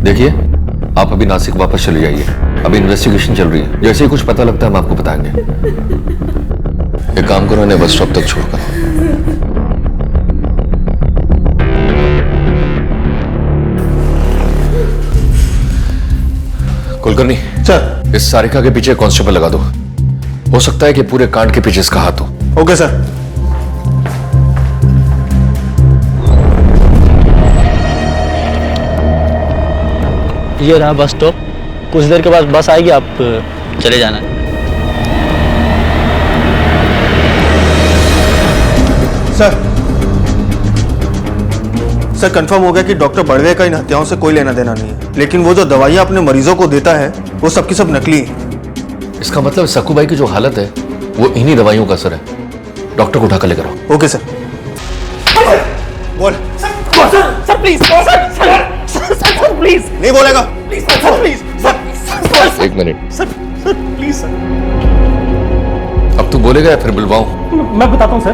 देखिए, आप अभी नासिक वापस चले जाइए। अभी इन्वेस्टिगेशन चल रही है। जैसे ही कुछ पता लगता है हम आपको बताएंगे। एक काम करो, इन्हें बस स्टॉप तक छोड़कर। कुलकर्णी सर, इस सारिका के पीछे कांस्टेबल लगा दो। हो सकता है कि पूरे कांड के पीछे इसका हाथ हो। Okay sir. ये रहा बस स्टॉप। कुछ देर के बाद बस आएगी, आप चले जाना। सर कंफर्म हो गया कि डॉक्टर बड़वे का इन हत्याओं से कोई लेना देना नहीं है, लेकिन वो जो दवाइयां अपने मरीजों को देता है वो सबकी सब नकली है। इसका मतलब सक्कूबाई की जो हालत है वो इन्हीं दवाइयों का असर है। डॉक्टर को उठाकर लेकर आओ। Okay sir. बोल। Sir please, sir please. नहीं बोलेगा? Please sir, please sir. 1 minute. Sir please sir. अब तू बोलेगा या फिर बुलवाऊं? मैं बताता हूँ सर,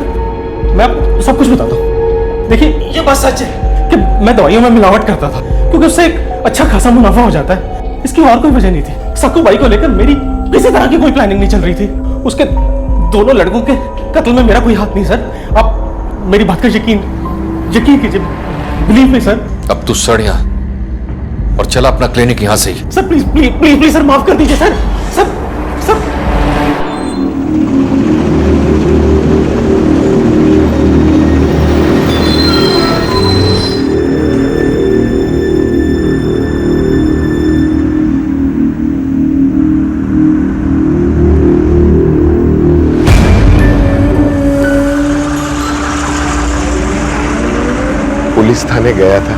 मैं आपको सब कुछ बताता हूँ। देखिए, ये बात सच है कि मैं दवाइयों में मिलावट करता था, क्योंकि उससे एक अच्छा खासा मुनाफा हो जाता है। इसकी और कोई वजह नहीं थी। सक्कूबाई को लेकर मेरी किसी तरह की कोई प्लानिंग नहीं चल रही थी। उसके दोनों लड़कों के कत्ल में मेरा कोई हाथ नहीं सर। आप मेरी बात का यकीन कीजिए, बिलीव मी सर। अब तू सड़ यहाँ और चला अपना क्लिनिक यहाँ से ही। Sir please please please please sir, माफ कर दीजिए सर। सर पुलिस थाने गया था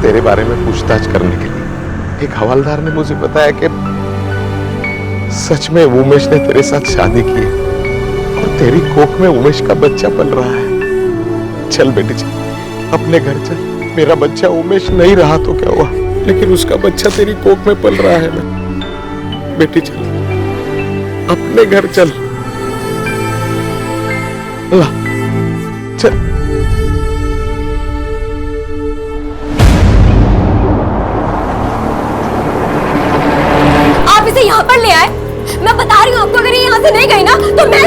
तेरे बारे में पूछताछ करने के लिए। एक हवलदार ने मुझे बताया कि सच में उमेश ने तेरे साथ शादी की है और तेरी कोख में उमेश का बच्चा पल रहा है। चल बेटी चल, अपने घर चल। मेरा बच्चा उमेश नहीं रहा तो क्या हुआ, लेकिन उसका बच्चा तेरी कोख में पल रहा है ना। बेटी चल, अपने घर चल। ला चल। आप इसे यहाँ पर ले आए। मैं बता रही हूँ आपको, अगर ये यहाँ से नहीं गई ना तो मैं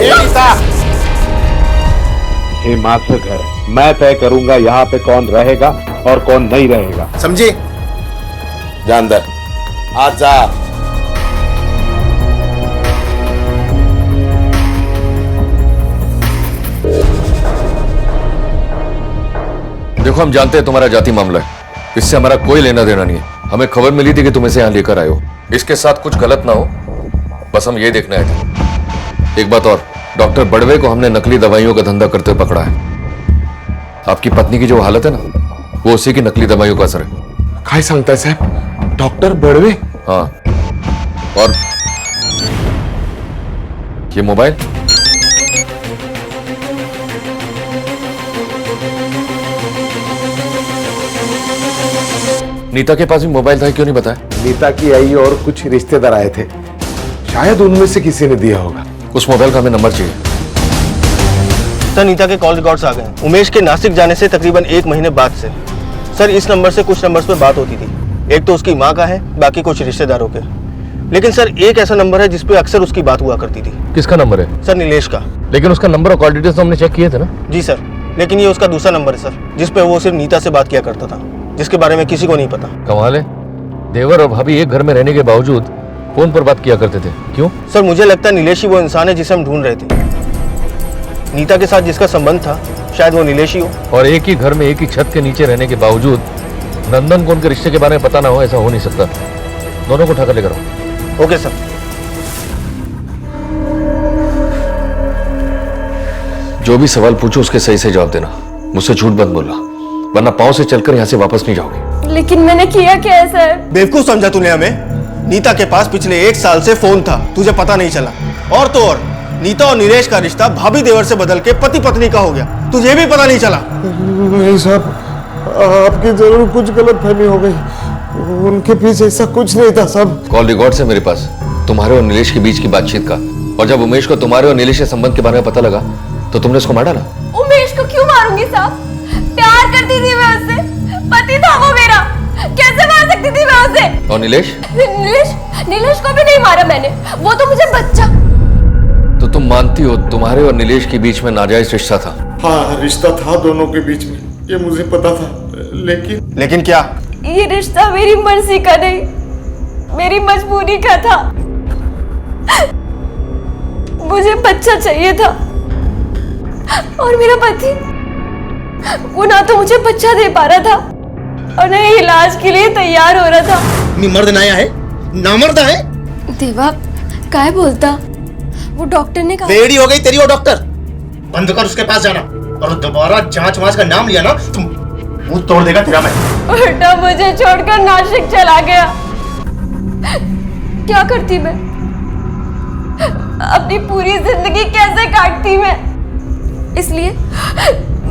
ये मात्र घर है, मैं तय करूंगा यहाँ पे कौन रहेगा और कौन नहीं रहेगा, समझे? जा अंदर, आ जा। देखो, हम जानते हैं तुम्हारा जाति मामला है, इससे हमारा कोई लेना देना नहीं है। हमें खबर मिली थी कि तुम इसे यहाँ लेकर आए हो, इसके साथ कुछ गलत ना हो, बस हम ये देखने आए थे। एक बात और, डॉक्टर बड़वे को हमने नकली दवाइयों का धंधा करते हुए पकड़ा है। आपकी पत्नी की जो हालत है ना, वो उसी की नकली दवाइयों का असर है। काय सांगताय साहेब? डॉक्टर बड़वे? हाँ, और ये मोबाइल नीता के पास भी मोबाइल था, क्यों नहीं बताया? नीता की आई और कुछ रिश्तेदार आए थे, शायद उनमें से किसी ने दिया होगा। उस मोबाइल का हमें नंबर चाहिए। सर, नीता के कॉल रिकॉर्ड्स आ गए उमेश के नासिक जाने से तकरीबन 1 महीने बाद से। सर, इस नंबर से कुछ नंबर्स पे बात होती थी, एक तो उसकी माँ का है, बाकी कुछ रिश्तेदारों के। लेकिन सर, एक ऐसा नंबर है जिसपे अक्सर उसकी बात हुआ करती थी। किसका नंबर है? सर, नीलेश का। लेकिन उसका नंबर और कॉल डिटेल्स तो हमने चेक किए थे ना। जी सर, लेकिन ये उसका दूसरा नंबर है सर, जिसपे वो सिर्फ नीता से बात किया करता था, जिसके बारे में किसी को नहीं पता। कमाल है, देवर और भाभी एक घर में रहने के बावजूद फोन पर बात किया करते थे, क्यों? सर, मुझे लगता है नीलेश ही वो इंसान है जिसे हम ढूंढ रहे थे। नीता के साथ जिसका संबंध था, शायद वो नीलेश ही हो। और एक ही घर में एक ही छत के नीचे रहने के बावजूद नंदन को उनके रिश्ते के बारे में पता ना हो, ऐसा हो नहीं सकता। दोनों को उठाकर लेकर आओ। Okay sir. जो भी सवाल पूछो उसके सही से जवाब देना, मुझसे झूठ मत बोलना, वरना पांव से चलकर यहाँ से वापस नहीं जाओगे। लेकिन मैंने किया क्या है सर? बेवकूफ समझा तूने हमें? नीता के पास पिछले 1 साल से फोन था, तुझे पता नहीं चला। और तो और, नीता और नीलेश का रिश्ता भाभी देवर से बदल के पति पत्नी का हो गया, तुझे भी पता नहीं चला। नहीं साहब, आपकी जरूर कुछ गलतफहमी हो गई, उनके पीछे ऐसा कुछ नहीं था साहब। कॉल रिकॉर्ड है मेरे पास तुम्हारे और नीलेश के बीच की बातचीत का, और जब उमेश को तुम्हारे और नीलेश के संबंध के बारे में पता लगा तो तुमने उसको मार डाला। उमेश को क्यों मारूंगी साहब? प्यार करती थी मैं उससे, पति था वो मेरा, कैसे मार सकती थी मैं उसे? और नीलेश? नीलेश को भी नहीं मारा मैंने, वो तो मुझे बच्चा। तो तुम मानती हो तुम्हारे और नीलेश के बीच में नाजायज रिश्ता था? हाँ, रिश्ता था दोनों के बीच में, ये मुझे पता था। लेकिन क्या? ये रिश्ता मेरी मर्जी का नहीं, मेरी मजबूरी का था। मुझे बच्चा चाहिए था और मेरा पति, वो ना तो मुझे बच्चा दे पा रहा था और न ही इलाज के लिए तैयार हो रहा था। मर्द नया है, नामर्द है। देवा, काय बोलता? वो डॉक्टर ने कहा। बेड़ी हो गई तेरी वो डॉक्टर, बंद कर उसके पास जाना, और दोबारा जांच वांच का नाम लिया ना तुम मुंह तोड़ देगा तेरा मैं। उल्टा मुझे छोड़कर नासिक चला गया। क्या करती मैं? अपनी पूरी जिंदगी कैसे काटती मैं? इसलिए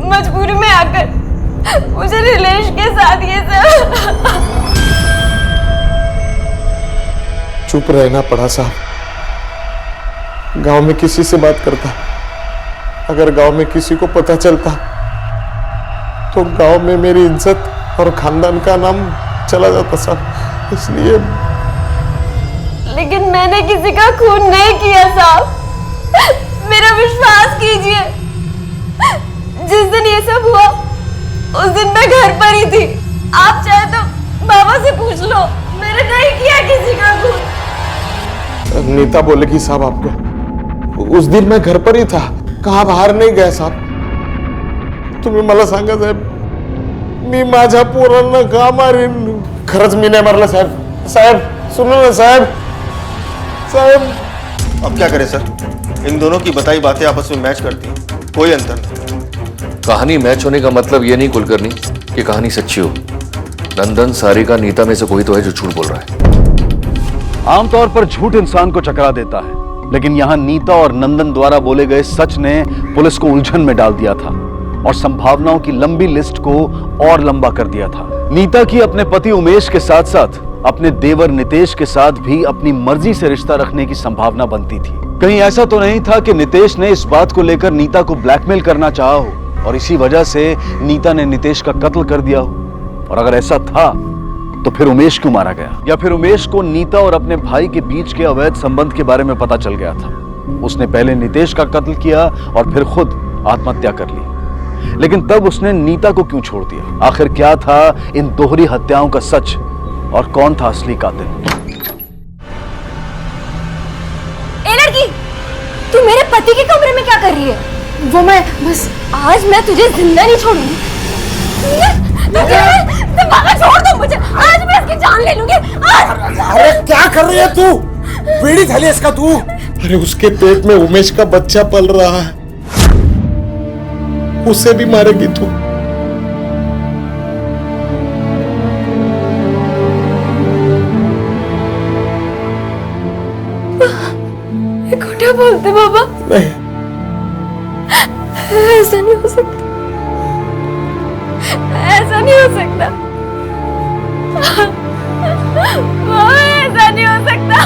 मजबूरी में आकर मुझे नीलेश के साथ ये सब। चुप रहना पड़ा साहब। गांव में किसी से बात करता, अगर गांव में किसी को पता चलता तो गांव में मेरी इज्जत और खानदान का नाम चला जाता साहब, इसलिए। लेकिन मैंने किसी का खून नहीं किया साहब, मेरा विश्वास कीजिए। जिस दिन ये सब हुआ उस दिन मैं घर पर ही थी, आप चाहे तो बाबा से पूछ लो, मैंने नहीं किया किसी का खून। नीता बोलेगी साहब आपको, उस दिन मैं घर पर ही था, कहाँ बाहर नहीं गया साहब। तुम्ही मला सांगा साहेब, मी माझ्या पोरांना का मारीन? खरंच मी नाही मारलं साहेब। साहेब सुनो ना साहेब, साहेब। अब क्या करें सर? इन दोनों की बताई बातें आपस में मैच करती हैं, कोई अंतर नहीं। कहानी मैच होने का मतलब ये नहीं कुलकर्णी कि कहानी सच्ची हो। नंदन, सारिका, नीता में से कोई तो है जो झूठ बोल रहा है। आमतौर पर झूठ इंसान को चकरा देता है, लेकिन यहां नीता और नंदन द्वारा बोले गए सच ने पुलिस को उलझन में डाल दिया था और संभावनाओं की लंबी लिस्ट को और लंबा कर दिया था। नीता की अपने पति उमेश के साथ साथ अपने देवर नितेश के साथ भी अपनी मर्जी से रिश्ता रखने की संभावना बनती थी। कहीं ऐसा तो नहीं था कि नितेश ने इस बात को लेकर नीता को ब्लैकमेल करना चाहा हो और इसी वजह से नीता ने नितेश का कत्ल कर दिया हो? और अगर ऐसा था तो फिर उमेश क्यों मारा गया? या फिर उमेश को नीता और अपने भाई के बीच के अवैध संबंध के बारे में पता चल गया था, उसने पहले नितेश का कत्ल किया और फिर खुद आत्महत्या कर ली, लेकिन तब उसने नीता को क्यों छोड़ दिया? आखिर क्या था इन दोहरी हत्याओं का सच और कौन था असली कातिल? ए लड़की, तू मेरे पति के कमरे में क्या कर रही है? वो मैं बस आज मैं तुझे जिंदा नहीं छोड़ूंगी। छोड़ दो मुझे, आज मैं इसकी जान ले लूंगी। अरे क्या कर रही है तू? पीड़ित है इसका तू? अरे उसके पेट में उमेश का बच्चा पल रहा है, उसे भी मारेगी तू? खोटा बोलते बाबा। नहीं, ऐसा नहीं हो सकता, ऐसा नहीं हो सकता, ऐसा नहीं हो सकता।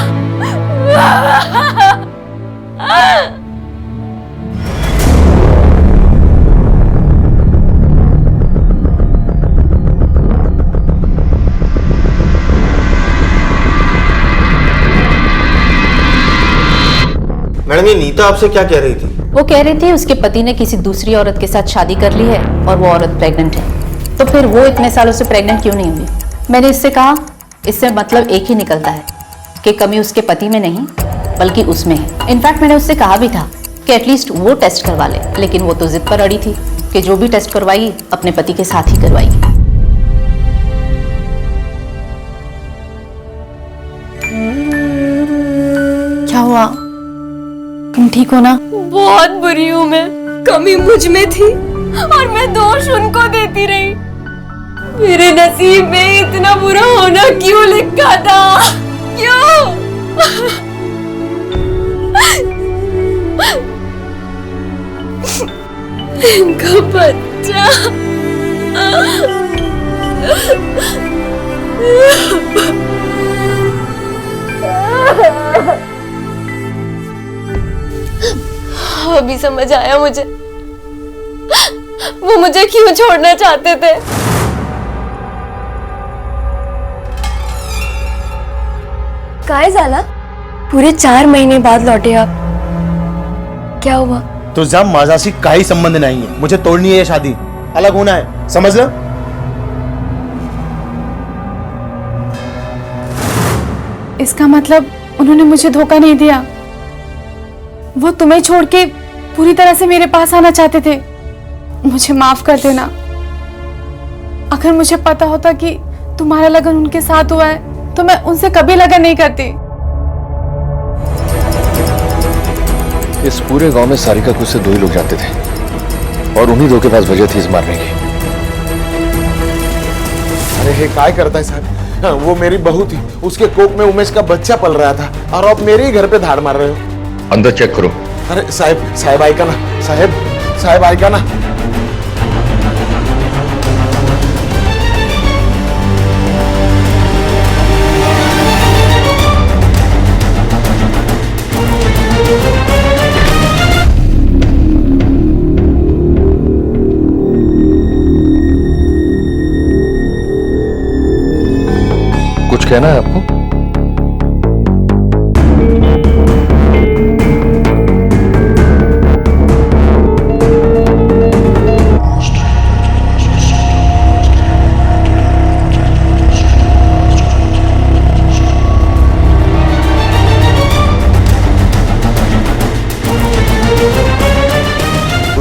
मैडम, ये नीता आपसे क्या कह रही थी? वो कह रही थी उसके पति ने किसी दूसरी औरत के साथ शादी कर ली है और वो औरत प्रेग्नेंट है, तो फिर वो इतने सालों से प्रेग्नेंट क्यों नहीं हुई? मैंने इससे कहा, इससे मतलब एक ही निकलता है कि कमी उसके पति में नहीं बल्कि उसमें है। इनफैक्ट मैंने उससे कहा भी था कि एटलीस्ट वो टेस्ट करवा ले, लेकिन वो तो जिद पर अड़ी थी कि जो भी टेस्ट करवाई अपने पति के साथ ही करवाई। क्या हुआ? तुम ठीक हो ना? बहुत बुरी हूँ मैं, कमी मुझ में थी और मैं दोष उनको देती रही। मेरे नसीब में इतना बुरा होना क्यों लिखा था? क्यों? इनका बच्चा अभी समझ आया मुझे, वो मुझे क्यों छोड़ना चाहते थे। काय झाला? पूरे 4 महीने बाद लौटे आप, क्या हुआ? तुझा माझाशी काही संबंध नाहीये, मुझे तोड़नी है शादी, अलग होना है, समझ लो? इसका मतलब उन्होंने मुझे धोखा नहीं दिया, वो तुम्हें छोड़ के पूरी तरह से मेरे पास आना चाहते थे। मुझे माफ कर देना। अगर मुझे पता होता कि तुम्हारा लगन उनके साथ हुआ है तो मैं उनसे कभी लगन नहीं करती। इस पूरे गांव में सारिका को उससे 2 ही लोग जानते थे और उन्हीं 2 के पास वजह थी इस मारने की। अरे हे काय करता है साहब? हाँ, वो मेरी बहू थी, उसके कोख में उमेश का बच्चा पल रहा था और आप मेरे ही घर पे धाड़ मार रहे हो। अंदर चेक करो। अरे साहब आएगा ना, साहब आएगा ना। कुछ कहना है आपको?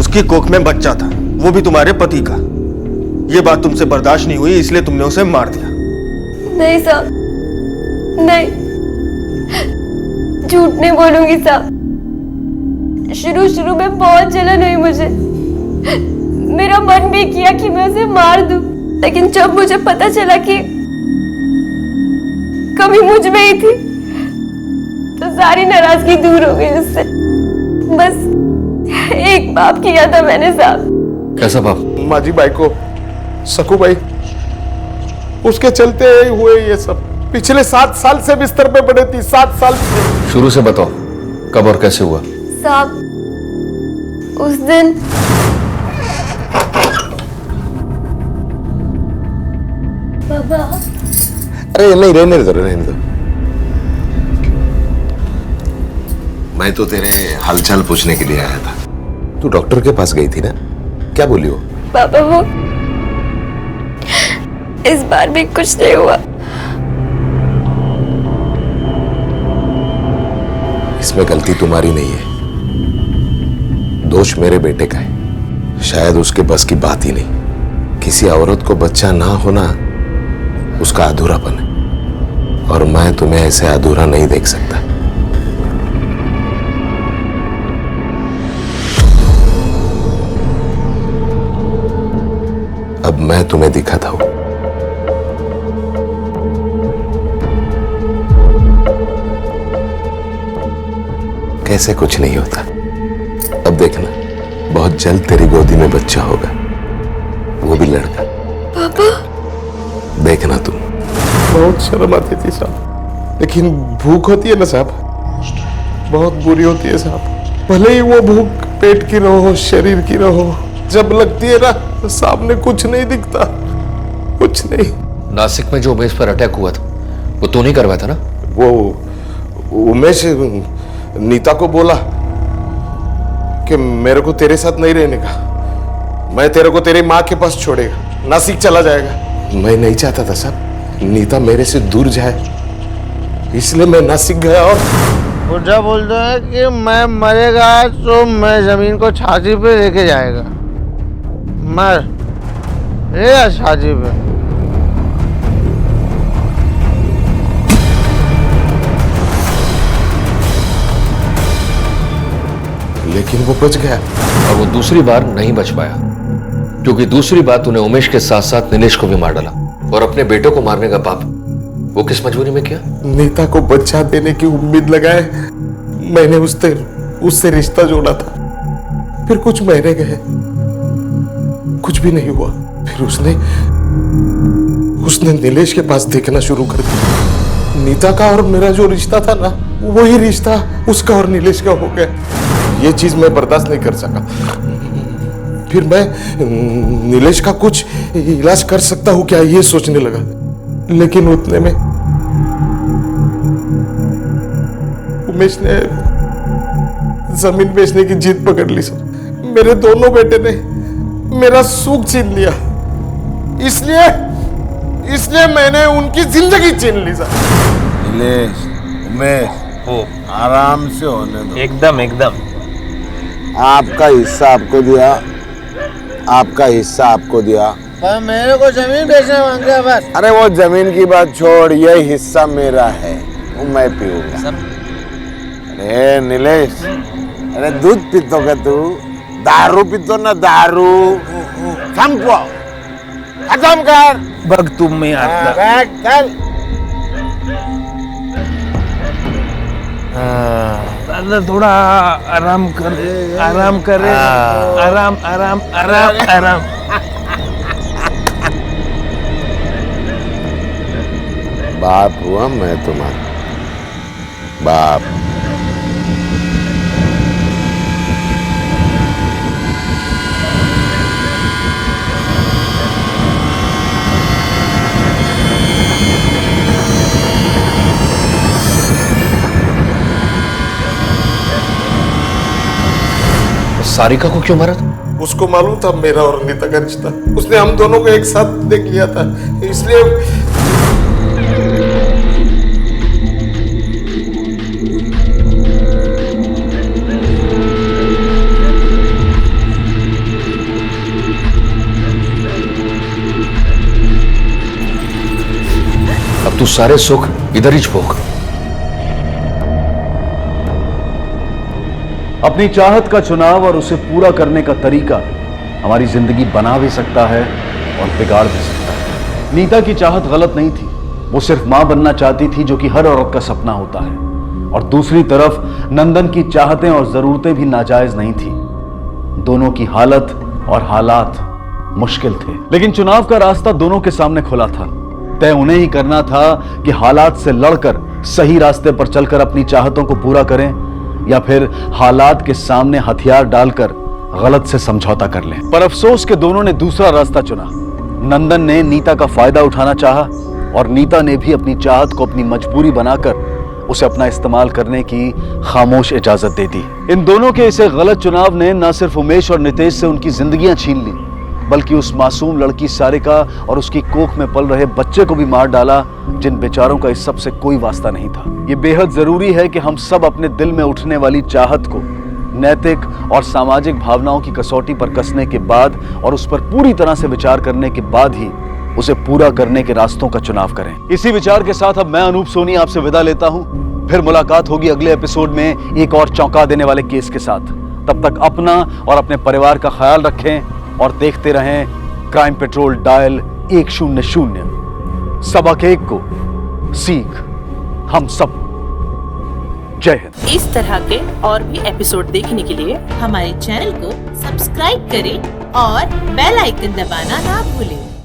उसकी कोख में बच्चा था, वो भी तुम्हारे पति का। ये बात तुमसे बर्दाश्त नहीं हुई, इसलिए तुमने उसे मार दिया। नहीं साहब, नहीं, झूठ नहीं बोलूंगी साहब। शुरू में बहुत जलन हुई मुझे, मेरा मन भी किया कि मैं उसे मार दूं, लेकिन जब मुझे पता चला कि कमी मुझ में ही थी तो सारी नाराजगी दूर हो गई उससे। बस एक बाप किया था मैंने साहब। कैसा बाप? माजी बाई को सकू भाई, उसके चलते हुए ये सब। पिछले 7 साल से बिस्तर पे पड़े थी, 7 साल से। शुरू से बताओ, कब और कैसे हुआ? साहब, उस दिन बाबा। अरे नहीं, रहने दो रहने दो। मैं तो तेरे हालचाल पूछने के लिए आया था। तू डॉक्टर के पास गई थी ना, क्या बोली वो? बाबा वो इस बार भी कुछ नहीं हुआ। इसमें गलती तुम्हारी नहीं है, दोष मेरे बेटे का है। शायद उसके बस की बात ही नहीं। किसी औरत को बच्चा ना होना उसका अधूरापन है, और मैं तुम्हें ऐसे अधूरा नहीं देख सकता। अब मैं तुम्हें दिखाता हूं। कैसे कुछ नहीं होता। अब देखना, बहुत जल्द तेरी गोदी में बच्चा होगा, वो भी लड़का। पापा देखना तुम। बहुत शर्म आती थी साहब, लेकिन भूख होती है ना साहब, बहुत बुरी होती है साहब। भले ही वो भूख पेट की रहो, शरीर की रहो, जब लगती है ना तो सामने कुछ नहीं दिखता, कुछ नहीं। नासिक में जो उमेश पर अटैक हुआ था वो तो नहीं करवाया था ना? वो उमेश नीता को बोला कि मेरे को तेरे साथ नहीं रहने का, मैं तेरे को तेरी माँ के पास छोड़ेगा, नासिक चला जाएगा। मैं नहीं चाहता था साहब नीता मेरे से दूर जाए, इसलिए मैं नासिक गया। और बुढ़ा बोलता है कि मैं मरेगा तो मैं जमीन को छाती पे लेके जाएगा, मर ये छाती पे। लेकिन वो बच गया, और वो दूसरी बार नहीं बच पाया, क्योंकि दूसरी बार तूने उमेश के साथ साथ नीलेश को भी मार डाला, और अपने बेटे को मारने का पाप वो किस मजबूरी में किया? नीता को बच्चा देने की उम्मीद लगाए मैंने उससे रिश्ता जोड़ा था। फिर कुछ महीने गए, कुछ भी नहीं हुआ। फिर उसने नीलेश के पास देखना शुरू कर दिया। नीता का और मेरा जो रिश्ता था ना, वही रिश्ता उसका और नीलेश का हो गया। ये चीज मैं बर्दाश्त नहीं कर सका। फिर मैं नीलेश का कुछ इलाज कर सकता हूं क्या, ये सोचने लगा। लेकिन उतने में उमेश ने जमीन बेचने की जिद पकड़ ली सर। मेरे दोनों बेटे ने मेरा सुख छीन लिया, इसलिए मैंने उनकी जिंदगी छीन ली सर। नीलेश, उमेश, आराम से होने दो। एकदम आपका हिस्सा आपको दिया, आपका हिस्सा आपको दिया, पर मेरे को जमीन बेचने मांग रहा बस। अरे वो जमीन की बात छोड़, ये हिस्सा मेरा है, वो मैं पीऊंगा। अरे नीलेश, अरे दूध पीतो क्या तू? दारू पीतो ना दारू? खत्म कर। बग तुम में आता। कर। दादा थोड़ा आराम कर, आराम करे, आराम। बाप हुआ मैं तुम्हारा, बाप। सारिका को क्यों मारा था? उसको मालूम था मेरा और नीता का रिश्ता, उसने हम दोनों को एक साथ देख लिया था, इसलिए अब तू सारे सुख इधर ही भोग। अपनी चाहत का चुनाव और उसे पूरा करने का तरीका हमारी जिंदगी बना भी सकता है और बिगाड़ भी सकता है। नीता की चाहत गलत नहीं थी, वो सिर्फ मां बनना चाहती थी, जो कि हर औरत का सपना होता है। और दूसरी तरफ नंदन की चाहतें और जरूरतें भी नाजायज नहीं थी। दोनों की हालत और हालात मुश्किल थे, लेकिन चुनाव का रास्ता दोनों के सामने खुला था। तय उन्हें ही करना था कि हालात से लड़कर सही रास्ते पर चलकर अपनी चाहतों को पूरा करें, या फिर हालात के सामने हथियार डालकर गलत से समझौता कर लें। पर अफसोस कि दोनों ने दूसरा रास्ता चुना। नंदन ने नीता का फायदा उठाना चाहा और नीता ने भी अपनी चाहत को अपनी मजबूरी बनाकर उसे अपना इस्तेमाल करने की खामोश इजाजत दे दी। इन दोनों के इसे गलत चुनाव ने न सिर्फ उमेश और नितेश से उनकी जिंदगियां छीन ली, बल्कि उस मासूम लड़की सारिका और उसकी कोख में पल रहे बच्चे को भी मार डाला, जिन बेचारों का इस सब से कोई वास्ता नहीं था। ये बेहद जरूरी है कि हम सब अपने दिल में उठने वाली चाहत को नैतिक और सामाजिक भावनाओं की कसौटी पर कसने के बाद और उस पर पूरी तरह से विचार करने के बाद ही उसे पूरा करने के रास्तों का चुनाव करें। इसी विचार के साथ अब मैं अनूप सोनी आपसे विदा लेता हूं। फिर मुलाकात होगी अगले एपिसोड में एक और चौंका देने वाले केस के साथ। तब तक अपना और अपने परिवार का ख्याल रखें और देखते रहें क्राइम पेट्रोल डायल 100। सबक एक को सीख हम सब। जय हिंद। इस तरह के और भी एपिसोड देखने के लिए हमारे चैनल को सब्सक्राइब करें और बेल आइकन दबाना ना भूलें।